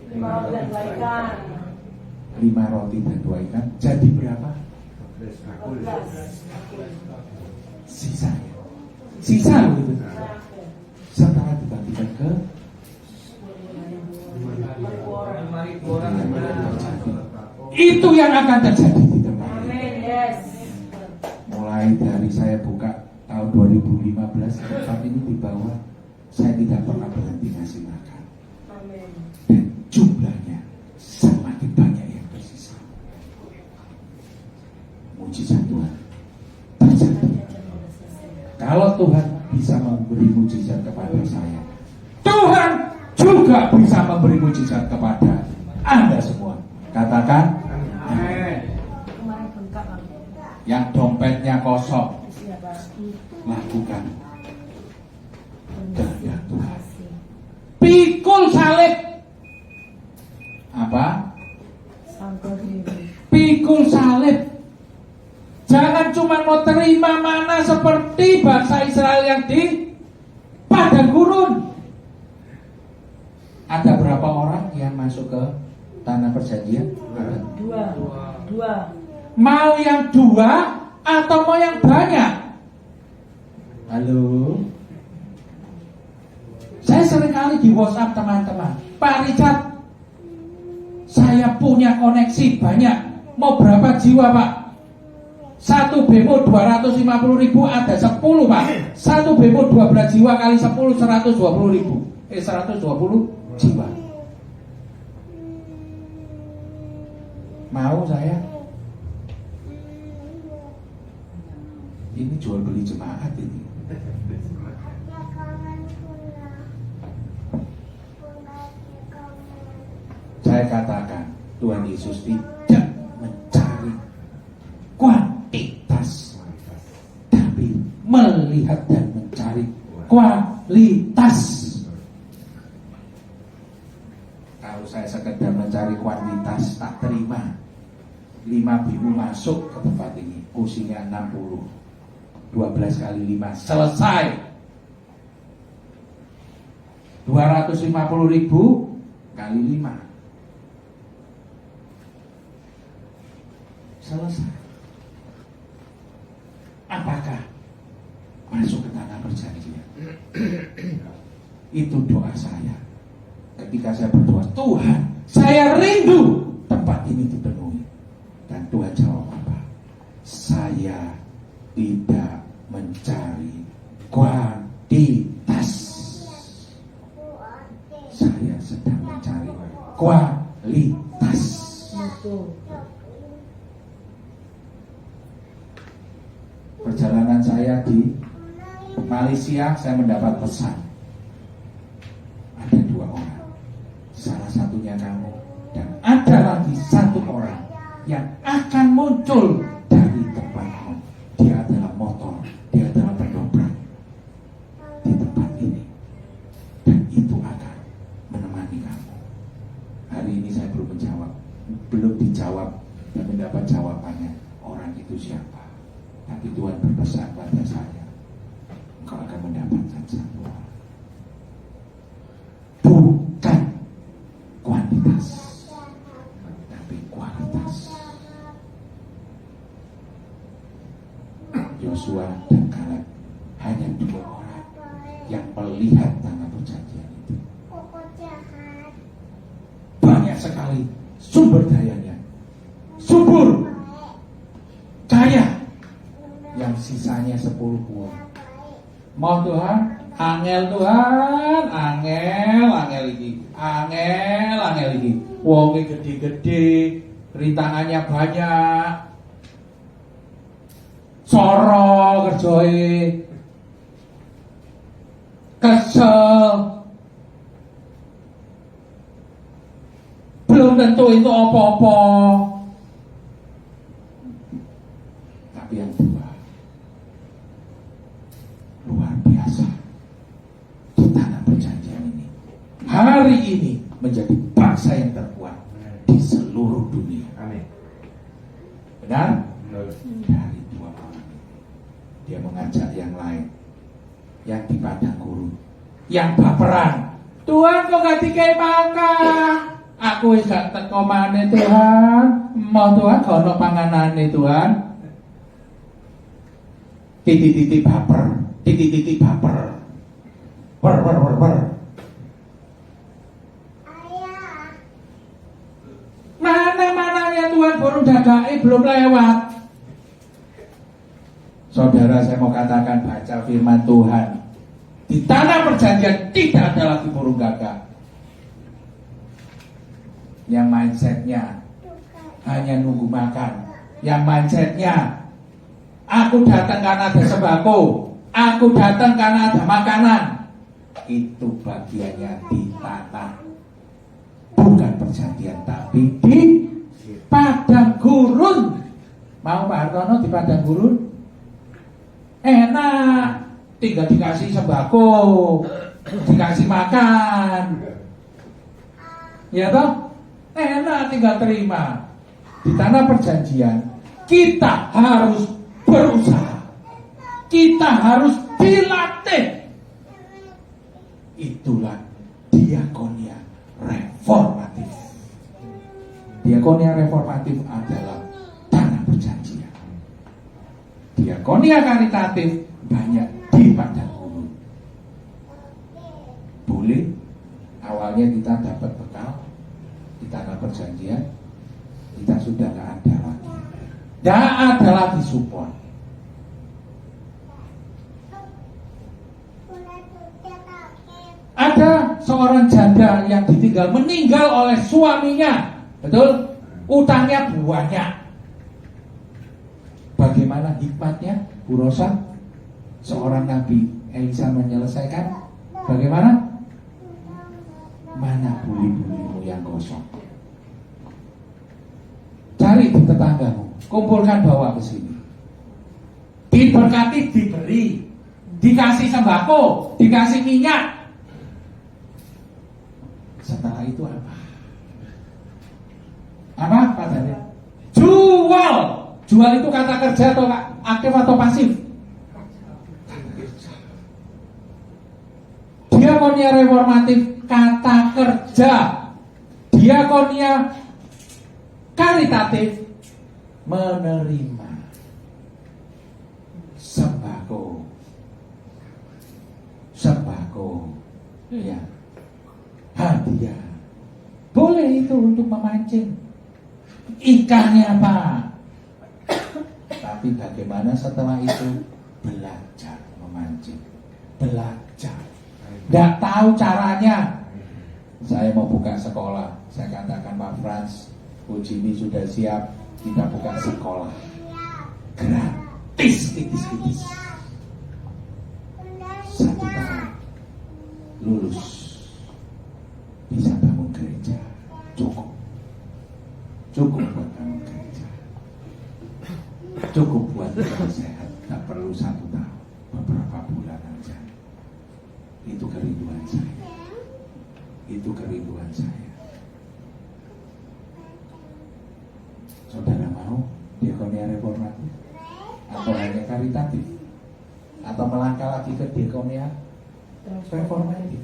5 roti dan 2 ikan. 5 roti dan 2 ikan. Jadi berapa? Sisa gitu. Setelah dibagikan ke itu yang akan terjadi di tempat ini. Amin. Yes. Mulai dari saya buka tahun 2015 tempat ini di bawah, saya tidak pernah berhenti ngasih makan. Amin. Dan jumlahnya semakin banyak yang tersisa. Mujizat Tuhan terjadi. Kalau Tuhan bisa memberi mujizat kepada saya, Tuhan juga bisa memberi mujizat kepada Anda semua. Katakan amin. Kemarin bengkak aku. Yang dompetnya kosong, Siapa? lakukan kehendak Tuhan. Pikul salib. Apa? Sangka diri. Pikul salib. Jangan cuma mau terima mana seperti bangsa Israel yang di padang gurun. Ada berapa orang yang masuk ke tanah perjanjian? Dua. Mau yang 2 atau mau yang banyak? Halo. Saya seringkali di WhatsApp teman-teman, Pak Richard, saya punya koneksi banyak. Mau berapa jiwa Pak? Satu bemo 250.000, ada 10 Pak. Satu bemo 12 jiwa kali 10 120.000. 120 jiwa. Mau saya? Ini jual beli jemaat ini. Saya katakan Tuhan Yesus tidak mencari kuantitas, tapi melihat dan mencari kualitas. Kalau saya sekedar mencari kuantitas, tak terima. 5 bimu masuk ke tempat ini, kursinya 60, 12 kali 5 selesai. 250.000 kali 5 selesai. Apakah masuk ke tanah perjanjian? Itu doa saya. Ketika saya berdoa, Tuhan, saya rindu tempat ini dipenuhi. Dan Tuhan jawab apa? Saya tidak mencari kuantitas. Saya sedang mencari kualitas. Betul. Perjalanan saya di Malaysia, saya mendapat pesan. Ada 2 orang, salah satunya kamu, dan ada lagi 1 orang yang akan muncul dari tempatmu. Dia adalah motor, dia adalah pendobrak di tempat ini, dan itu akan menemani kamu. Hari ini saya belum dijawab dan mendapat jawabannya orang itu siapa. Tapi Tuhan berpesan pada saya, engkau akan mendapatkan 1 orang. Bukan kuantitas, tapi kualitas. Yosua dan Kaleb hanya 2 orang yang melihat tanah perjanjian itu. Banyak sekali sumber dayanya, subur, kaya, yang sisanya 10 buah. Mau Tuhan, angel Tuhan, angel iki. Wonge gede-gede, rintangannya banyak, soro kerjoe, kesel, belum tentu itu apa-apa. Tapi yang 2 luar biasa di tanah perjanjian ini. Hari ini menjadi bangsa yang terkuat di seluruh dunia. Amin. Benar? Dari 2 orang ini, dia mengajak yang lain, yang di padang gurun, yang baperan. Tuhan kok gak dikai makan? Aku wis gak teko maneh Tuhan. Mau Tuhan gak ono panganane Tuhan. titik-titik baper, titik-titik baper. Ber. Mana-mananya Tuhan burung dadai belum lewat. Saudara, saya mau katakan, baca firman Tuhan. Di tanah perjanjian tidak ada lagi burung gagak. Yang mindsetnya hanya nunggu makan. Yang mindsetnya, aku datang karena ada sembako, aku datang karena ada makanan. Itu bagiannya di tanah, bukan perjanjian, tapi di padang gurun. Mau Pak Hartono di padang gurun? Enak, tinggal dikasih sembako, dikasih makan, ya toh? Enak, tinggal terima. Di tanah perjanjian kita harus berusaha, kita harus dilatih. Itulah diakonia reformatif. Diakonia reformatif adalah tanah perjanjian. Diakonia karitatif banyak di padang gurun. Boleh awalnya kita dapat bekal di tanah perjanjian, kita sudah tidak ada lagi. Tidak ada lagi support. Ada seorang janda yang ditinggal meninggal oleh suaminya, betul? Utangnya banyak. Bagaimana hikmatnya, Bu Rosa? Seorang Nabi Elisa menyelesaikan. Bagaimana? Mana buli-bulimu yang gosong? Cari di tetanggamu, kumpulkan bawa ke sini. Diberkati, diberi, dikasih sembako, dikasih minyak. Setelah itu apa? Apa padanya? Jual. Jual itu kata kerja atau aktif atau pasif? Diakonia reformatif kata kerja. Diakonia karitatif menerima sembako. Ya, hadiah. Boleh itu untuk memancing. Ikannya apa? Tapi bagaimana setelah itu? Belajar memancing. Belajar. Tidak tahu caranya. Saya mau buka sekolah. Saya katakan, Pak Frans, Bu Jimmy sudah siap. Kita buka sekolah gratis, titis. 1 tahun lulus bisa bangun gereja. Cukup buat bangun gereja. Cukup buat kita sehat. Tak perlu 1 tahun, beberapa bulan aja. Itu kerinduan saya. Itu kerinduan saya. Saudara mau diakonia reformatif atau hanya karitatif, atau melangkah lagi ke diakonia reformatif?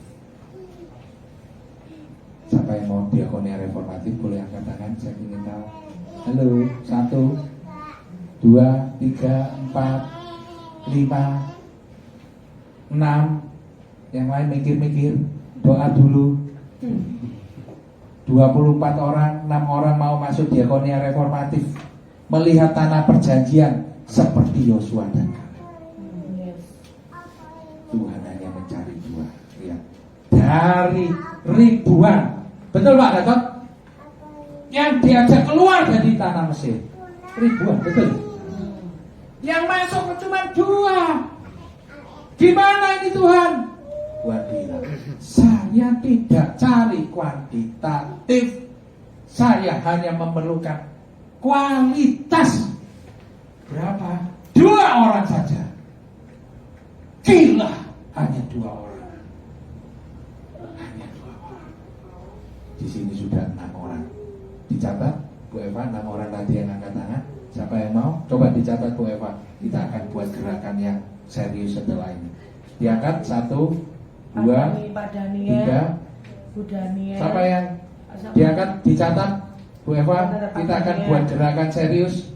Siapa yang mau diakonia reformatif boleh angkat tangan, saya ingin tahu. Halo, 1, 2, 3, 4, 5, 6. Yang lain mikir-mikir, doa dulu. 24 orang, 6 orang mau masuk diakonia reformatif, melihat tanah perjanjian seperti Yosua dan Kaleb. Tuhan hanya mencari 2, ya. Dari ribuan, betul Pak Gatot? Yang diajak keluar dari tanah Mesir, ribuan, betul? Yang masuk cuma 2. Gimana ini Tuhan? Tuhan bilang, saya tidak cari kuantitatif, saya hanya memerlukan kualitas. Berapa? 2 orang saja. Gila, hanya 2 orang. Hanya 2 orang. Di sini sudah 6 orang. Dicatat, Bu Eva, 6 orang tadi yang angkat tangan. Siapa yang mau? Coba dicatat Bu Eva. Kita akan buat gerakan yang serius setelah ini. Diangkat 1, 2, 3. Bu Daniel. Siapa yang diangkat, dicatat Bu Eva. Kita akan buat gerakan serius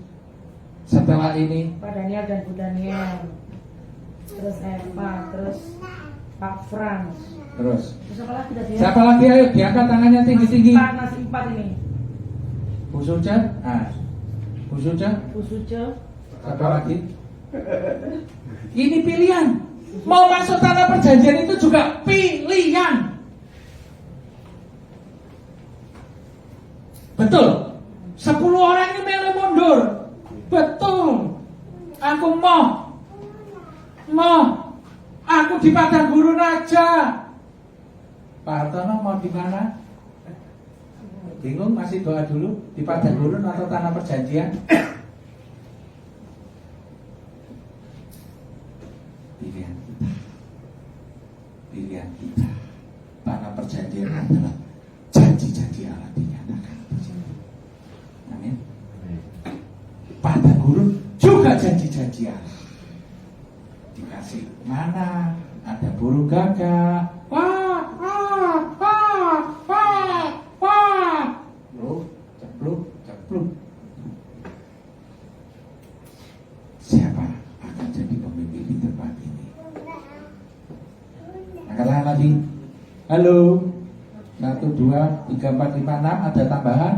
setelah ini. Pak Daniel dan Bu Daniel. terus Eva, terus Pak Frans. Terus Terus apa lagi tadi ya? siapa lagi? Ayo diangkat tangannya tinggi-tinggi. Masih empat ini. Bu Suca, Bu Suca, Bu Suce, siapa lagi? Ini pilihan. Mau masuk tanah perjanjian itu juga pilihan. Betul. 10 orang ini milih mundur. Betul. Aku mau. Aku di Padang Gurun aja. Pak Hartono mau di mana? Bingung, masih doa dulu. Di Padang Gurun atau tanah perjanjian? Pilihan kita. Pilihan kita. Tanah perjanjian adalah janji-janji Allah dinyatakan di situ. Amin. Padang Gurun juga janji-janji Allah. Dikasih mana? Ada burung gagak. Wah. Cepluk. Siapa akan jadi pemimpin di tempat ini? Angkat tangan lagi. Halo. 1, 2, 3, 4, 5, 6. Ada tambahan?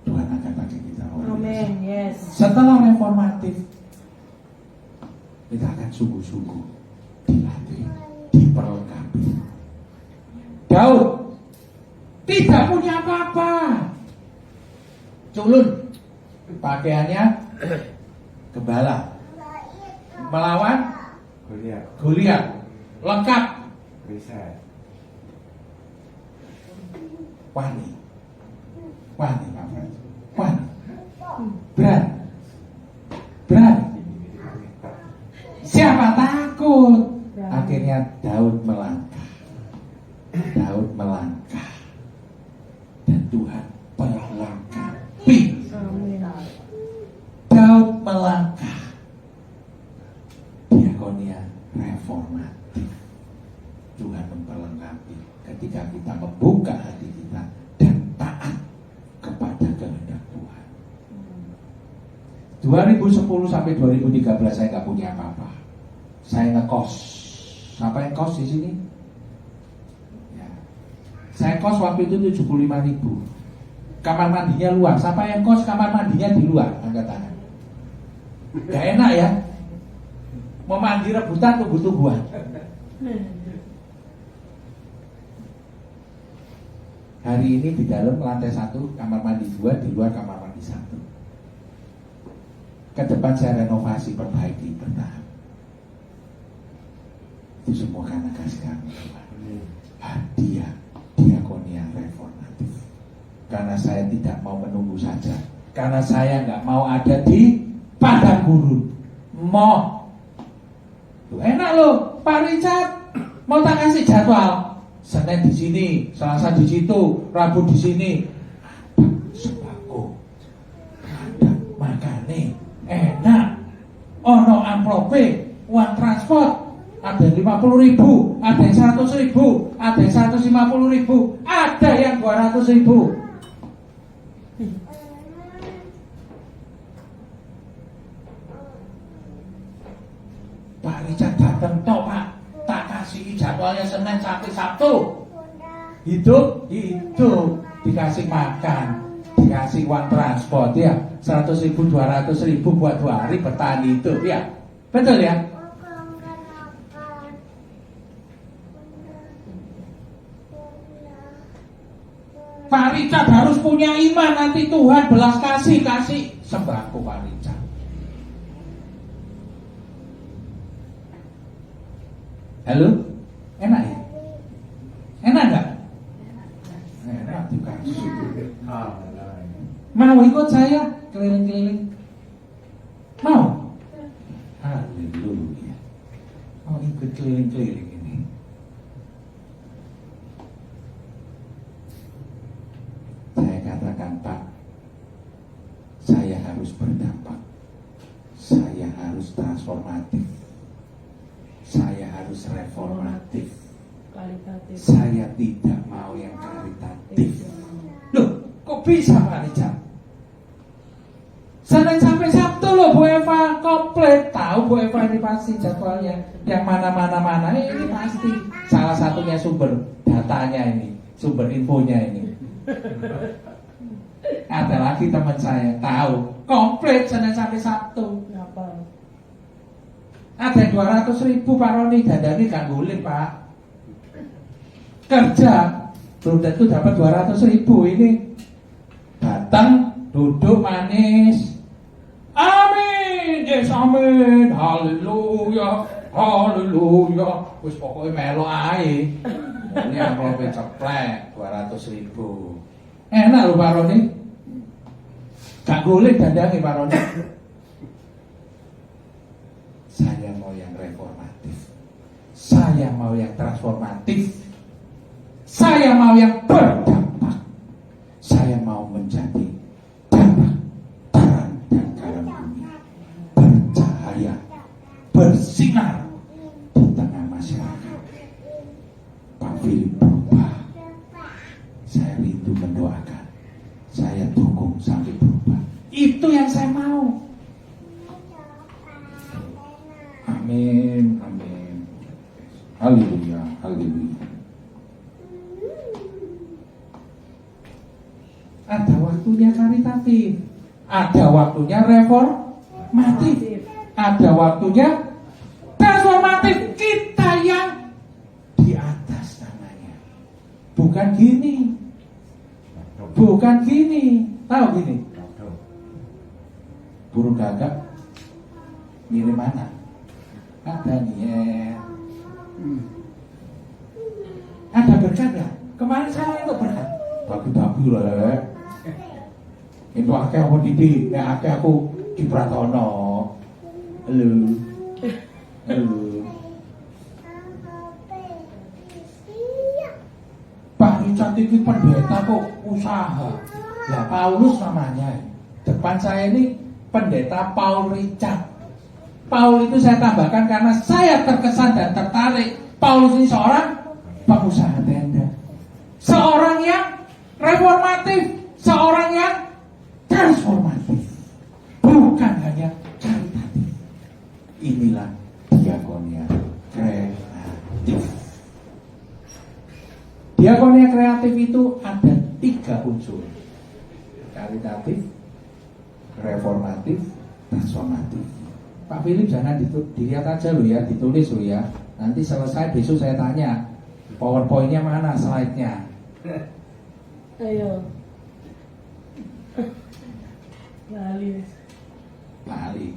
Tuhan akan pakai kita. amin, yes. Setelah reformatif, kita akan sungguh-sungguh dilatih, diperlengkapi. Daud tidak punya apa-apa. Culun, pakaiannya gembala, melawan Goliat, lengkap. Wani, Pak Frans. Wani, berani. Siapa takut? Akhirnya Daud melangkah. Dan Tuhan melengkapi. Daud melangkah. Diakonia reformatif. Tuhan memperlengkapi ketika kita membuka hati kita dan taat kepada kehendak Tuhan. 2010 sampai 2013 saya nggak punya apa-apa. Saya ngekos. Siapa yang kos di sini? Ya. Saya kos waktu itu 75.000. Kamar mandinya luar. Siapa yang kos kamar mandinya di luar? Angkat tangan. Gak enak ya. Mau mandi rebutan tunggu-tungguan. Hari ini di dalam lantai 1 kamar mandi 2, di luar kamar mandi 1. Ke depan saya renovasi, perbaiki, bertahap. Itu semua karena kasih kamu Tuhan. Hadiah diakonia reformatif. Karena saya tidak mau menunggu saja. Karena saya nggak mau ada di Padang Gurun. Mau. Tuh, enak loh, Pak Richard. Mau tak kasih jadwal. Senin di sini, Selasa di situ, Rabu di sini. Ada sembako, ada makane, enak. Ono amplope, uang transport. Ada 50.000, ada yang 100.000, ada yang 150.000, ada yang 200.000. Pak Richard datang toh Pak, tak kasih jadwalnya Senin sampai Sabtu. Hidup, dikasih makan, dikasih uang transport ya, 100.000, 200.000 buat 2 hari bertahan hidup ya, betul ya? Pak Richard harus punya iman, nanti Tuhan belas kasih sembako Pak Richard. Halo, enak ya? Enak nggak? Enak dikasih. Mau ikut saya keliling-keliling? Mau? Haleluya. Mau ikut keliling-keliling ini? Saya katakan Pak, saya harus berdampak. Saya harus transformatif. Saya harus reformatif. Saya tidak mau yang karitatif. Loh, kok bisa Pak Richard? Senin sampai Sabtu loh Bu Eva, komplit. tahu Bu Eva ini pasti jadwalnya. Yang mana ini pasti salah satunya sumber datanya ini, sumber infonya ini. Ada lagi teman saya tahu komplit Senin sampai Sabtu. Apa? Ada 200.000 Pak Roni, dandani gak golek Pak. Kerja belum tentu dapat 200.000 ini. Datang, duduk manis. Amin, yes amin, haleluya, haleluya. Wis pokoknya melo ae. Ini amplopnya ceplek 200.000. Enak lho Pak Roni. Gak golek dandangi Pak Roni. Saya mau yang reformatif. Saya mau yang transformatif. Saya mau yang berdampak. Saya mau menjadi dampak terang dan garam bumi, bercahaya, bersinar di tengah masyarakat. Pak Philip berubah. Saya rindu mendoakan. Saya dukung sampai berubah. Itu yang saya mau. Amin, amin. Haleluya, haleluya. Ada waktunya karitatif, ada waktunya reformatif, ada waktunya transformatif. Kita yang di atas namanya. Bukan gini. Bukan gini. Tahu gini? Burung gagak ngirim mana? Ada nih. Ada berkat ya? Kemarin saya itu berkat. Bagi-bagi lah. Itu akeh aku didik, akeh aku di Pratono. Halo. Halo. Pak Richard itu pendeta kok usaha. Lah Paulus namanya. Depan saya ini pendeta Paul Richard. Paul itu saya tambahkan karena saya terkesan dan tertarik. Paulus ini seorang pengusaha tenda, seorang yang reformatif, seorang yang transformatif, bukan hanya karitatif. Inilah diakonia kreatif. Diakonia kreatif itu ada 3 unsur: karitatif, reformatif, transformatif. Pak Philip jangan dilihat aja lo ya, ditulis lo ya. Nanti selesai besok saya tanya, PowerPoint-nya mana, slide-nya. Ayo. Lali. Lali.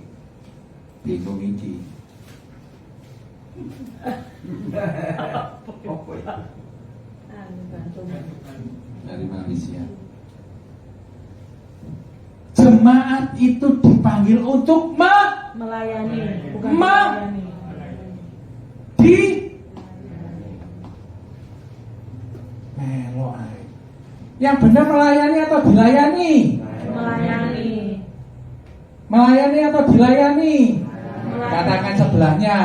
Bingung iki. Dari Malaysia. Jemaat itu dipanggil untuk melayani, bukan melayani. Di melo ae. Yang benar melayani atau dilayani? Melayani. Melayani atau dilayani? Katakan sebelahnya,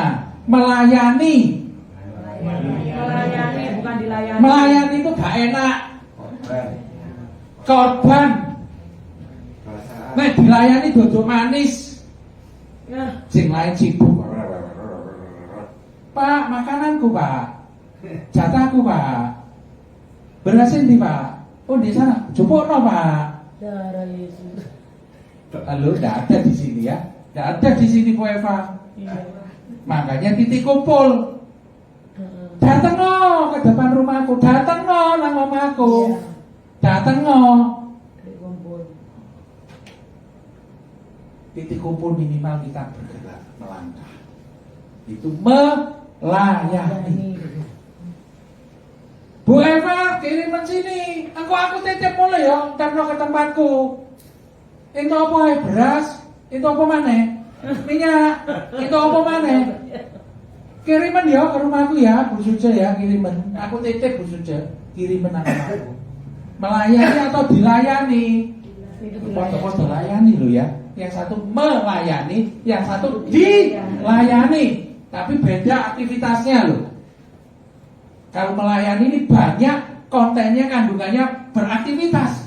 melayani. Melayani bukan dilayani. Melayani itu gak enak. Korban. Nek dilayani duduk manis. Ya. Sing lain sibuk. Pak, makananku Pak. Jatahku Pak. Berhasil nih Pak. Oh di sana, jupuk no Pak. Darah Yesus. Halo, tidak ada di sini ya. Tidak ada di sini Bu Eva. Iya. Makanya titik kumpul. Datang no ke depan rumahku. Datang no nang omahku. Datang no. Titik kumpul minimal kita bergerak, melangkah. Itu melayani. Bu Eva kiriman sini. Aku titip mulai ya, karena ke tempatku. Itu apa ya, beras? Itu apa mana? Minyak? Itu apa mana? Kiriman ya ke rumahku ya, Bu Suja ya, kiriman. Aku titip Bu Suja, kiriman aku. Melayani atau dilayani? Foto-foto layani lo ya. Yang satu melayani, yang satu dilayani. Tapi beda aktivitasnya loh. Kalau melayani ini banyak kontennya, kandungannya beraktivitas.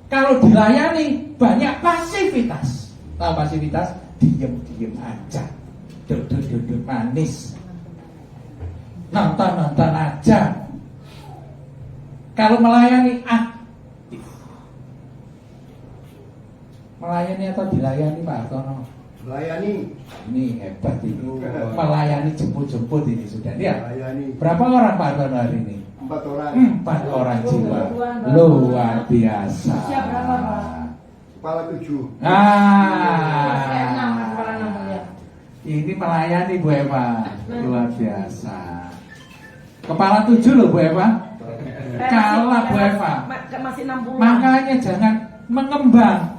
Kalau dilayani banyak pasivitas. Tahu pasivitas? Diem-diem aja. duduk manis, nonton aja. Kalau melayani aktif. Melayani atau dilayani Pak Hartono? Melayani. Ini hebat itu. Melayani jemput-jemput ini sudah ya. Melayani. Berapa orang Pak Hartono hari ini? 4 orang. 4 orang jiwa. Luar biasa. Siap berapa, Pak? Kepala 7. Ini melayani Bu Eva. Luar biasa. Kepala 7 loh Bu Eva. Kalah Bu Eva. Masih 60. Makanya jangan mengembang,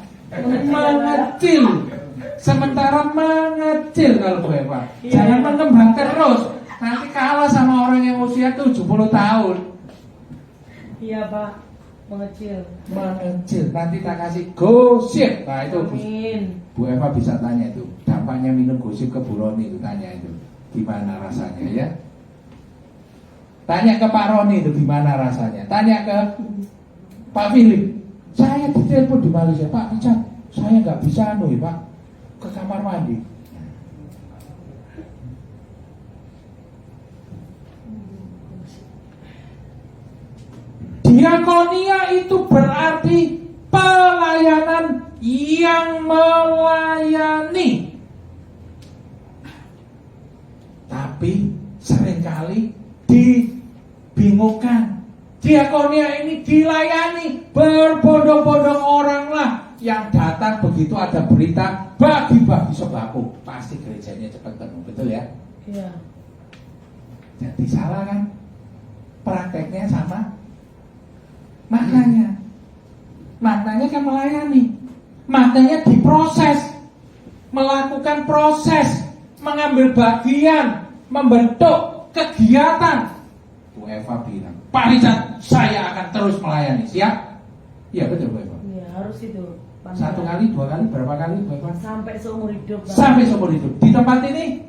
mengecil. Sementara mengecil kalau Bu Eva. Jangan mengembang terus. Nanti kalah sama orang yang usia 70 tahun. Iya Pak, mengecil. Mengecil. Nanti tak kasih gosip. Nah itu Amin. Bu Eva bisa tanya itu. Dampaknya minum gosip ke Bu Roni itu, tanya itu. Gimana rasanya ya? Tanya ke Pak Roni itu gimana rasanya. Tanya ke Pak Philip. Saya ditelepon di Malaysia, Pak Richard, saya nggak bisa Pak ke kamar mandi. Diakonia itu berarti pelayanan yang melayani. Tapi seringkali dibingungkan. Diakonia ini dilayani, berbondong-bondong orang lah yang datang begitu ada berita bagi-bagi sembako, pasti gerejanya cepat penuh, betul ya? Iya. Jadi salah kan? Prakteknya sama. Maknanya kan melayani, maknanya diproses, melakukan proses, mengambil bagian, membentuk kegiatan. Bu Eva bilang, Pak Richard, saya akan terus melayani. Siap? Iya betul Bu Eva. Iya harus itu. Satu kali, 2 kali, berapa kali Bu Eva? Sampai seumur hidup. Pak. Sampai seumur hidup. Di tempat ini,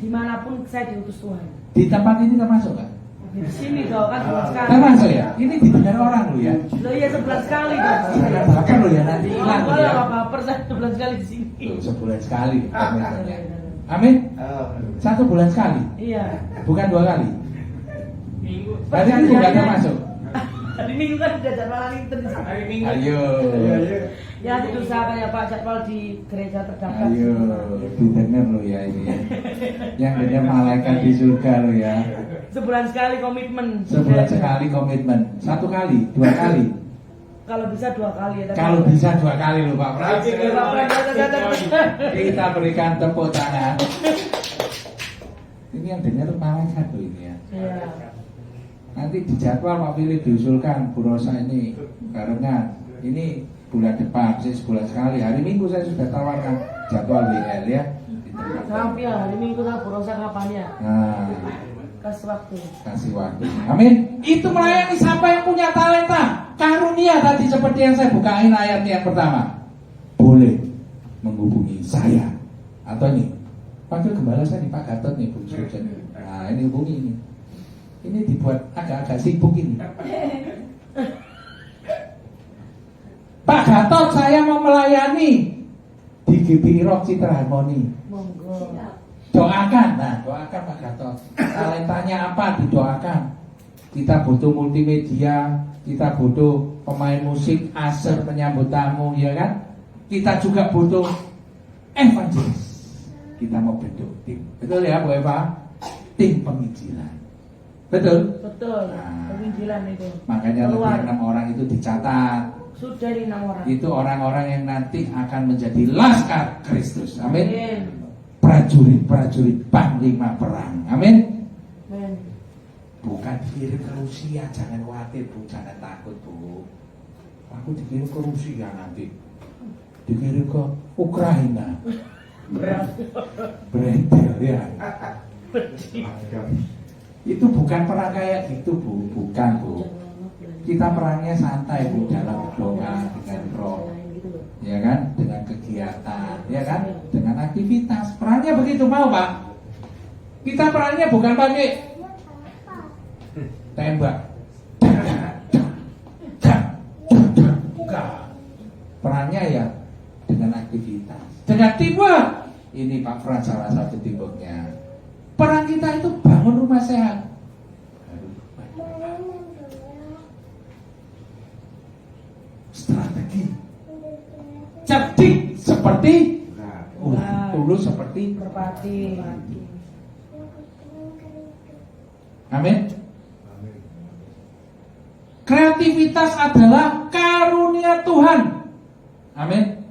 Dimanapun saya diutus Tuhan. di tempat ini termasuk kan? Di sini dong kan sebulan sekali. Termasuk ya? Ini didengar orang loh ya. Loh iya sebulan sekali dong. Jangan baper loh ya, nanti hilang loh ya. Kalau baper saya sebulan sekali di sini. Tuh, sebulan sekali komentarnya. Amin. 1 bulan sekali, Iya. bukan 2 kali. Minggu. Berarti aku nggak termasuk. Hari Minggu kan udah jadwal itu. Hari Minggu. Ayo. Ya itu usahakan ya Pak, jadwal di gereja terdekat. Ayo, didengar lo ya ini ya. Yang dengar malaikat di surga lo ya. Sebulan sekali komitmen. Sebulan sekali komitmen. 1 kali, 2 kali. Kalau bisa 2 kali ya. Kalau bisa 2 kali lo Pak Pras. Ya, Pak Pras. Kita berikan tepuk tangan. Ini yang dengar malaikat lo ini ya. Iya. Nanti di jadwal Pak Philip diusulkan Bu Rosa ini barengan. Ini bulan depan, saya sebulan sekali. Hari Minggu saya sudah tawarkan jadwal WL ya. Sampai ya, hari Minggu saya berusaha kapan ya? Nah, Kasih waktu. kasih waktu. Amin. Itu melayani siapa yang punya talenta, karunia tadi seperti yang saya bukain ayat yang pertama. Boleh menghubungi saya. Atau nih, panggil gembala saya nih Pak Gatot nih Bu Sujen. Nah ini hubungi ini. Ini dibuat agak-agak sibuk ini. Pak Gatot, saya mau melayani di GBI Rock Citra Harmoni. Monggo. Doakan, nah doakan Pak Gatot. Talentanya apa didoakan. Kita butuh multimedia, kita butuh pemain musik, aser penyambut tamu, ya kan? Kita juga butuh evangelis. Kita mau bentuk tim, betul ya Bu Eva? Tim penginjilan. Betul? Betul. Nah. Penginjilan itu. Makanya Keluar. lebih 6 orang itu dicatat. Sudah di 6 orang. Itu orang-orang yang nanti akan menjadi laskar Kristus. Amin. Amin. Prajurit-prajurit panglima perang. Amin. Amin. Bukan dikirim ke Rusia, jangan khawatir Bu, jangan takut Bu. Aku dikirim ke Rusia nanti. Dikirim ke Ukraina. Berat. Beredel ya. Itu bukan perang kayak gitu Bu, bukan Bu. Kita perangnya santai Bu, dalam doa dengan roh, ya kan, dengan kegiatan, ya kan, dengan aktivitas. Perangnya begitu mau Pak. Kita perangnya bukan pakai tembak, bukan. Perangnya ya dengan aktivitas, dengan teamwork. Ini Pak Frans salah satu timbuknya. Peran kita itu bangun rumah sehat. Strategi cerdik seperti ular, tulus seperti Merpati. amin. Kreativitas adalah karunia Tuhan. Amin.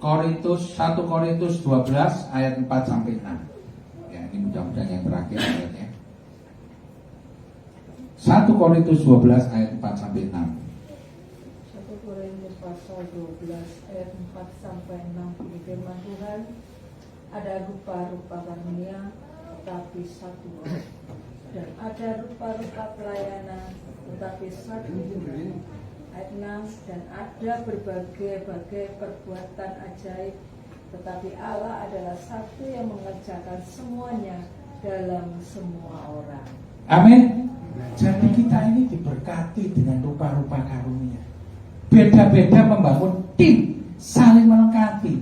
1 Korintus 12 ayat 4 sampai 6. Ya, ini mudah-mudahan yang terakhir ayatnya. 1 Korintus 12 ayat 4 sampai 6. 1 Korintus pasal 12 ayat 4 sampai 6. Firman Tuhan, ada rupa-rupa karunia tetapi satu roh, dan ada rupa-rupa pelayanan tetapi satu Tuhan. Ayat 6, dan ada berbagai-bagai perbuatan ajaib, tetapi Allah adalah satu yang mengerjakan semuanya dalam semua orang. Amin. Jadi kita ini diberkati dengan rupa-rupa karunia. Beda-beda membangun tim, saling melengkapi.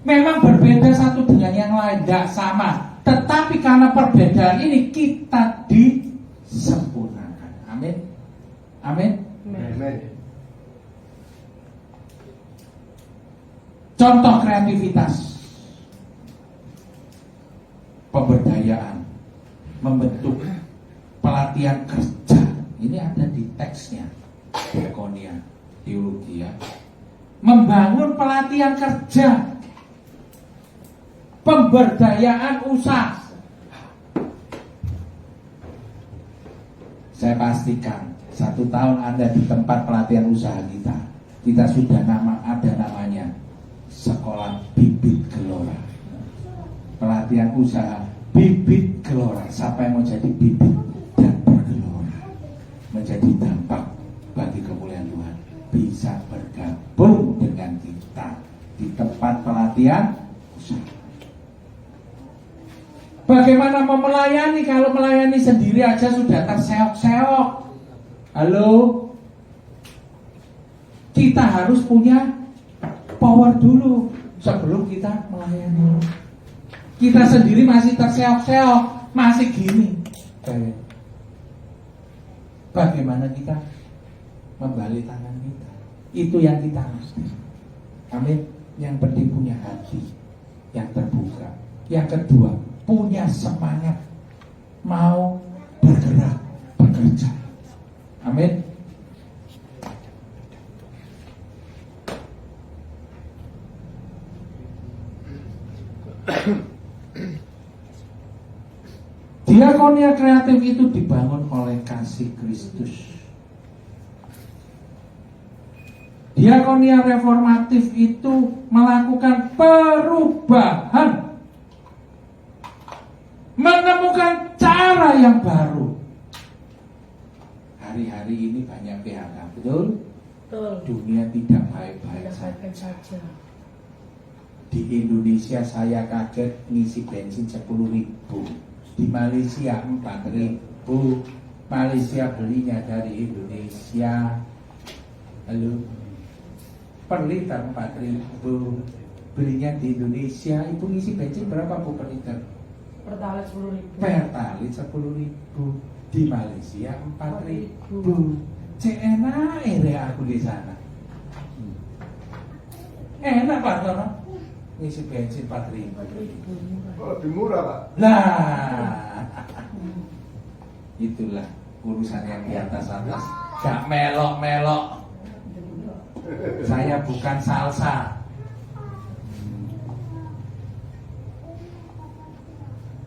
Memang berbeda satu dengan yang lain, tidak sama. Tetapi karena perbedaan ini kita disempurnakan. Amin. Amin. Amin. Contoh kreativitas, pemberdayaan, membentuk, pelatihan kerja. Ini ada di teksnya, Diakonia, teologi ya. Membangun pelatihan kerja, pemberdayaan usaha. Saya pastikan 1 tahun Anda di tempat pelatihan usaha kita sudah ada namanya Sekolah Bibit Gelora. Pelatihan usaha Bibit Gelora. Siapa yang mau jadi bibit dan bergelora, menjadi dampak bagi kemuliaan Tuhan, bisa bergabung dengan kita di tempat pelatihan usaha. Bagaimana mau melayani kalau melayani sendiri aja sudah terseok-seok? Halo? Kita harus punya power dulu sebelum kita melayani. Kita sendiri masih terseok-seok, masih gini. Bagaimana kita membalik tangan kita? Itu yang kita mesti. Amin. Yang penting punya hati yang terbuka. Yang kedua, punya semangat mau bergerak, bekerja. Amin. Diakonia kreatif itu dibangun oleh kasih Kristus. Diakonia reformatif itu melakukan perubahan, menemukan cara yang baru. Hari-hari ini banyak PHK, betul? Betul. Dunia tidak baik-baik saja. saja. Di Indonesia saya kaget ngisi bensin 10.000. Di Malaysia 4.000. Malaysia belinya dari Indonesia. Halo. Per liter 4.000. Belinya di Indonesia. Ibu ngisi bensin berapa Bu per liter? Pertalite 10.000. Pertalite 10.000. Di Malaysia 4.000. Cek enak aku di sana. Enak Pak Tono. Ngisi bensin 4.000. Oh, lebih murah Pak. Nah, itulah urusan yang di atas-atas. Gak melok-melok. Saya bukan salsa.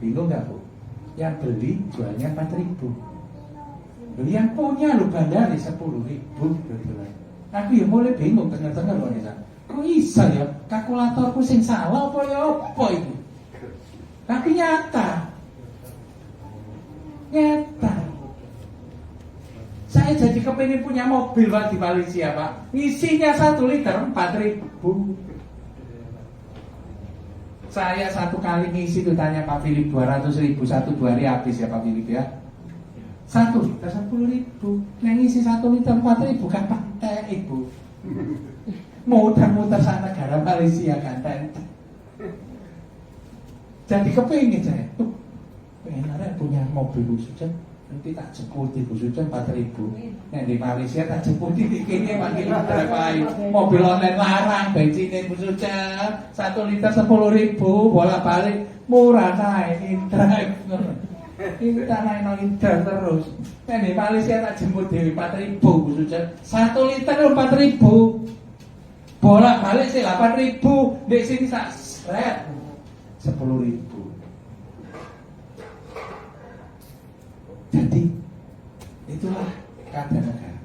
Bingung gak Bu? Yang beli jualnya 4.000. Yang punya lu bandari 10.000. Aku ya mulai bingung tengah-tengah loh di sana. Kok bisa ya? Kalkulatorku sing salah apa ya apa itu? Tapi nyata. Saya jadi kepingin punya mobil Pak di Malaysia Pak. Isinya 1 liter 4.000. Saya satu kali ngisi itu tanya Pak Philip 200.000 1 2 hari habis ya Pak Philip ya. 1 liter 10.000. Yang ngisi 1 liter 4.000 kan pakai Ibu. muter-muter sana negara Malaysia kan. Jadi kepingin saya, pengen punya mobil khususnya, nanti tak jemputin khususnya 4.000. Nah di Malaysia tak jemputin dikini makin berapa mobil online larang, bensinin khususnya 1 liter 10.000, bolak-balik murah naik drive. Ini tanah no indah terus. Nah di Malaysia tak jemput dewi 4.000 khususnya 1 liter 4.000, bolak-balik sih 8.000, di sini tak seret 10.000. Jadi itulah keadaan negara.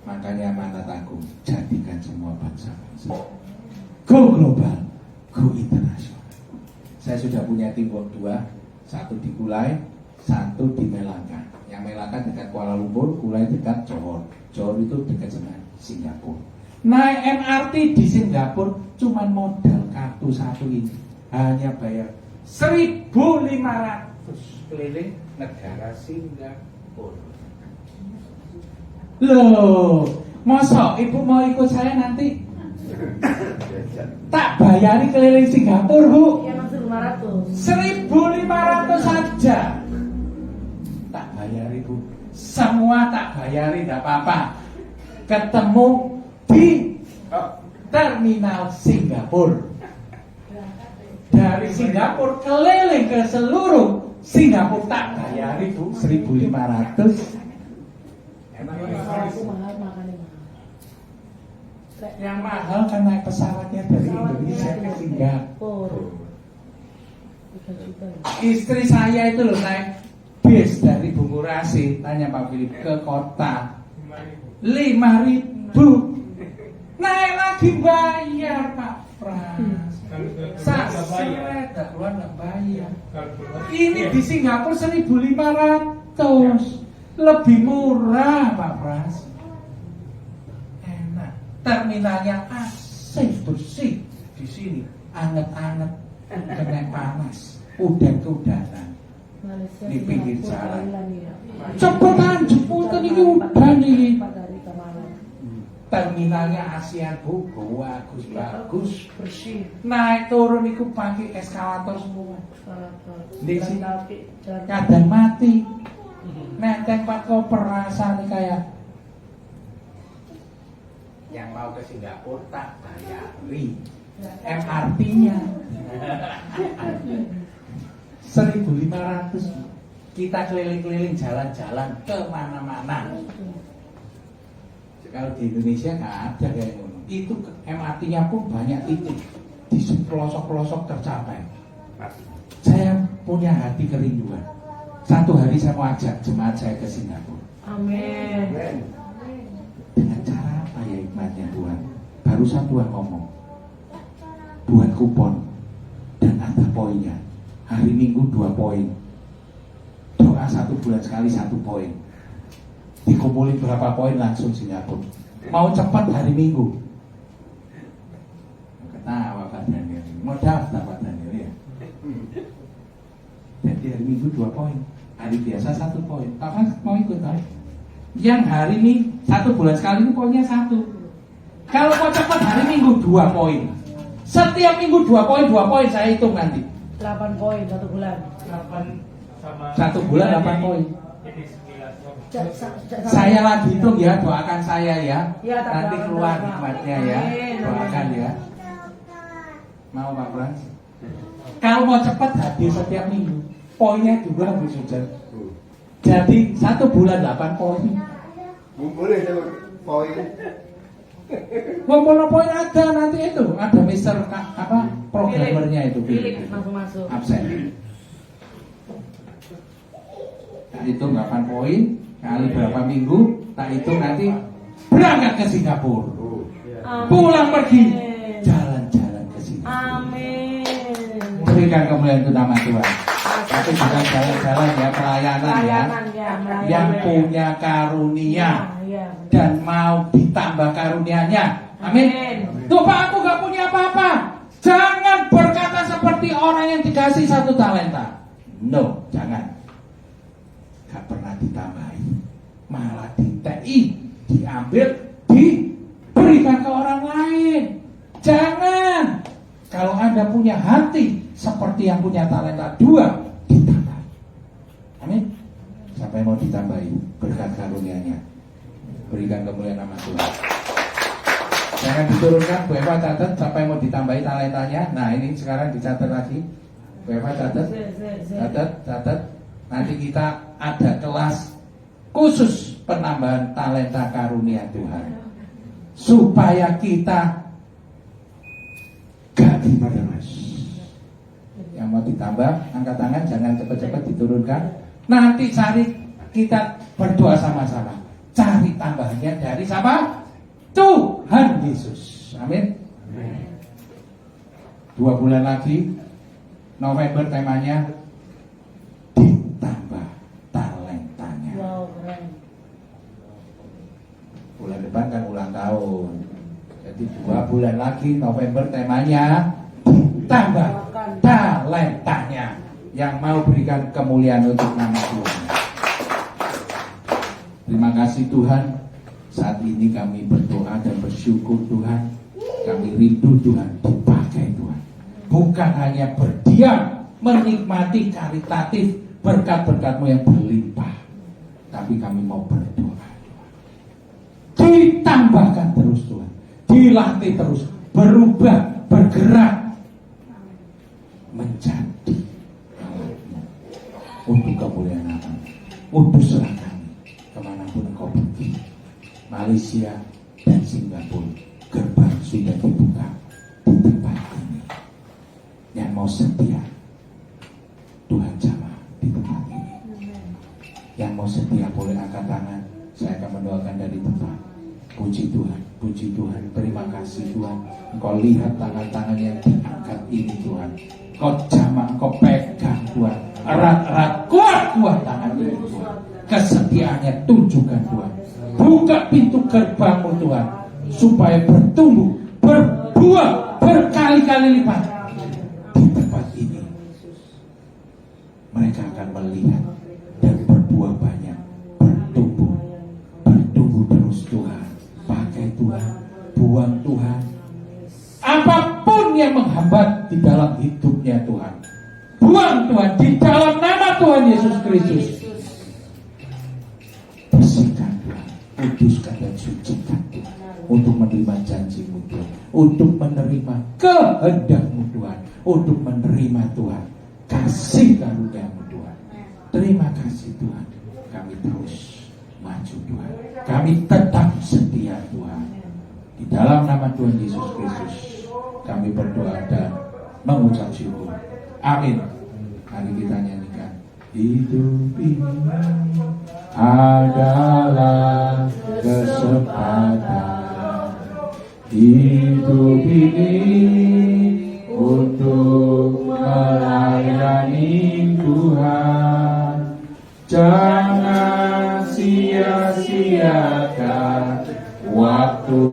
Makanya amanat agung, jadikan semua bangsa-bangsa go global, go internasional. Saya sudah punya teamwork 2, 1 di Kulai, 1 di Melaka. Yang Melaka dekat Kuala Lumpur, Kulai dekat Johor. Johor itu dekat dengan Singapura. Naik MRT di Singapura cuma modal kartu 1 ini hanya bayar 1.500 keliling negara Singapura. Loh, masa ibu mau ikut saya nanti? Tak bayari keliling Singapura, Bu. Iya, maksud 500. 1.500 saja. Tak bayari, Bu. Semua tak bayari, tidak apa-apa. Ketemu di terminal Singapura. Dari Singapura keliling ke seluruh Singapura tak bayari, Bu. 1.500. Aku mahal makannya mahal. Yang mahal kan naik pesawatnya dari Indonesia ke Singapura. 3 juta. Istri saya itu loh naik bis dari Bungurasi, tanya Pak Philip, ke kota 5.000. Naik lagi bayar Pak Pras. Sasret, tak keluar nggak bayar. Ini di Singapura 1.500, lebih murah Pak Pras. Enak, terminalnya asik bersih. Di sini anget-anget, kena panas, udan-udanan. Malaysia Di pinggir Singapura, jalan. Thailand, ya. Cepetan jemputan ini udan ini. 4 hari ke malam. Terminalnya ASEAN, Bu, bagus. Bersih. Naik turun itu pakai eskalator semua. Di sini Jalan kadang mati. Nenteng Pak koper rasanya kayak yang mau ke Singapura tak bayari MRT-nya 1.500. Kita keliling-keliling jalan-jalan kemana-mana. Kalau di Indonesia nggak ada kayak gitu. Itu MRT-nya pun banyak titik di pelosok-pelosok tercapai. Saya punya hati kerinduan. Satu hari saya mau ajak jemaat saya ke Singapura. Amin. Dengan cara apa ya hikmatnya Tuhan? Barusan Tuhan ngomong, buat kupon dan ada poinnya. Hari Minggu 2 poin, doa 1 bulan sekali 1 poin. Dikumpulin berapa poin langsung Singapura. Mau cepat hari Minggu. Ketawa Pak Daniel. Mau daftar Pak Daniel ya. Jadi hari Minggu 2 poin, hari biasa 1 poin. Kapan mau ikut kan? Yang hari ini 1 bulan sekali ini poinnya 1. Kalau mau cepat hari Minggu 2 poin. Setiap minggu 2 poin, 2 poin saya hitung nanti. 8 poin 1 bulan. 8 sama 1 bulan 8 poin. jadi 9. Saya lagi hitung ya, doakan saya ya. Ya, tak Nanti doakan, keluar Pak. nikmatnya ya. Amin. Doakan ya. Mau Pak Frans? Kalau mau cepat hadir setiap minggu, poinnya 2 Bu Sujar. Jadi 1 bulan 8 poin. Boleh dapat poin. Ngumpul poin ada nanti itu, ada Mister apa programmernya itu. Pilih langsung masuk. Absen. Tak hitung 8 poin kali berapa minggu, tak hitung nanti berangkat ke Singapura. Amin. Pulang pergi jalan-jalan ke Singapura. Amin. Berikan kemuliaan itu nama Tuhan. Tapi bukan jalan-jalan ya, pelayanan ya. Pelayanan ya, melayani. Yang punya karunia Ya. dan mau ditambah karunianya. Amin. Tuh Pak, aku gak punya apa-apa. Jangan berkata seperti orang yang dikasih 1 talenta. No, jangan. Gak pernah ditambahi, malah di TI diambil, diberi berikan ke orang lain. Jangan. Kalau Anda punya hati seperti yang punya talenta 2, ditambah. Amin. Siapa yang mau ditambahi berkat karunia-Nya? Berikan kemuliaan nama Tuhan. Jangan diturunkan. Bu Eva catat siapa yang mau ditambahi talentanya. Nah ini sekarang dicatat lagi. Bu Eva catat. Catat. Nanti kita ada kelas khusus penambahan talenta karunia Tuhan, supaya kita gak dimeres. Yang mau ditambah angkat tangan, jangan cepat-cepat diturunkan. Nanti cari, kita berdoa sama-sama, cari tambahannya dari siapa? Tuhan Yesus. Amin. 2 bulan lagi November, temanya ditambah talentanya. Wow, keren. Bulan depan kan ulang tahun. Jadi 2 bulan lagi November, temanya ditambah talentanya. Yang mau berikan kemuliaan untuk nama Tuhan. Terima kasih Tuhan. Saat ini kami berdoa dan bersyukur Tuhan. Kami rindu Tuhan dipakai Tuhan. Bukan hanya berdiam menikmati karitatif berkat-berkat-Mu yang berlimpah, tapi kami mau berdoa Tuhan. Ditambahkan terus Tuhan, dilatih terus, berubah, bergerak menjadi alat-Mu untuk kemuliaan nama-Mu. Utuslah kami kemanapun Engkau pergi, Malaysia dan Singapura, gerbang sudah dibuka di tempat ini. Yang mau setia, Tuhan jamah di tempat ini. Yang mau setia boleh angkat tangan. Saya akan mendoakan dari tempat. Puji Tuhan, puji Tuhan. Terima kasih Tuhan. Engkau lihat tangan-tangan yang diangkat ini Tuhan. Engkau jamah, Engkau pegang Tuhan. Erat-erat, kuat-kuat tangan ini Tuhan. Kesetiaannya tunjukkan Tuhan. Buka pintu gerbang-Mu Tuhan, supaya bertumbuh, berbuah berkali-kali lipat di tempat ini. Mereka akan melihat dan berbuah banyak, bertumbuh terus Tuhan. Pakai Tuhan, buang Tuhan. Apapun yang menghambat di dalam hidupnya Tuhan, buang Tuhan di dalam nama Tuhan Yesus Kristus. Bersihkan Tuhan, kuduskan dan sucikan Tuhan, untuk menerima janji-Mu Tuhan, untuk menerima kehendak-Mu Tuhan, untuk menerima Tuhan kasih karunia-Mu Tuhan. Terima kasih Tuhan. Kami terus maju Tuhan, kami tetap setia Tuhan. Di dalam nama Tuhan Yesus Kristus kami berdoa dan mengucap syukur. Amin. Mari kita nyanyikan. Hidup ini adalah kesempatan. Hidup ini untuk melayani Tuhan. Jangan sia-siakan waktu.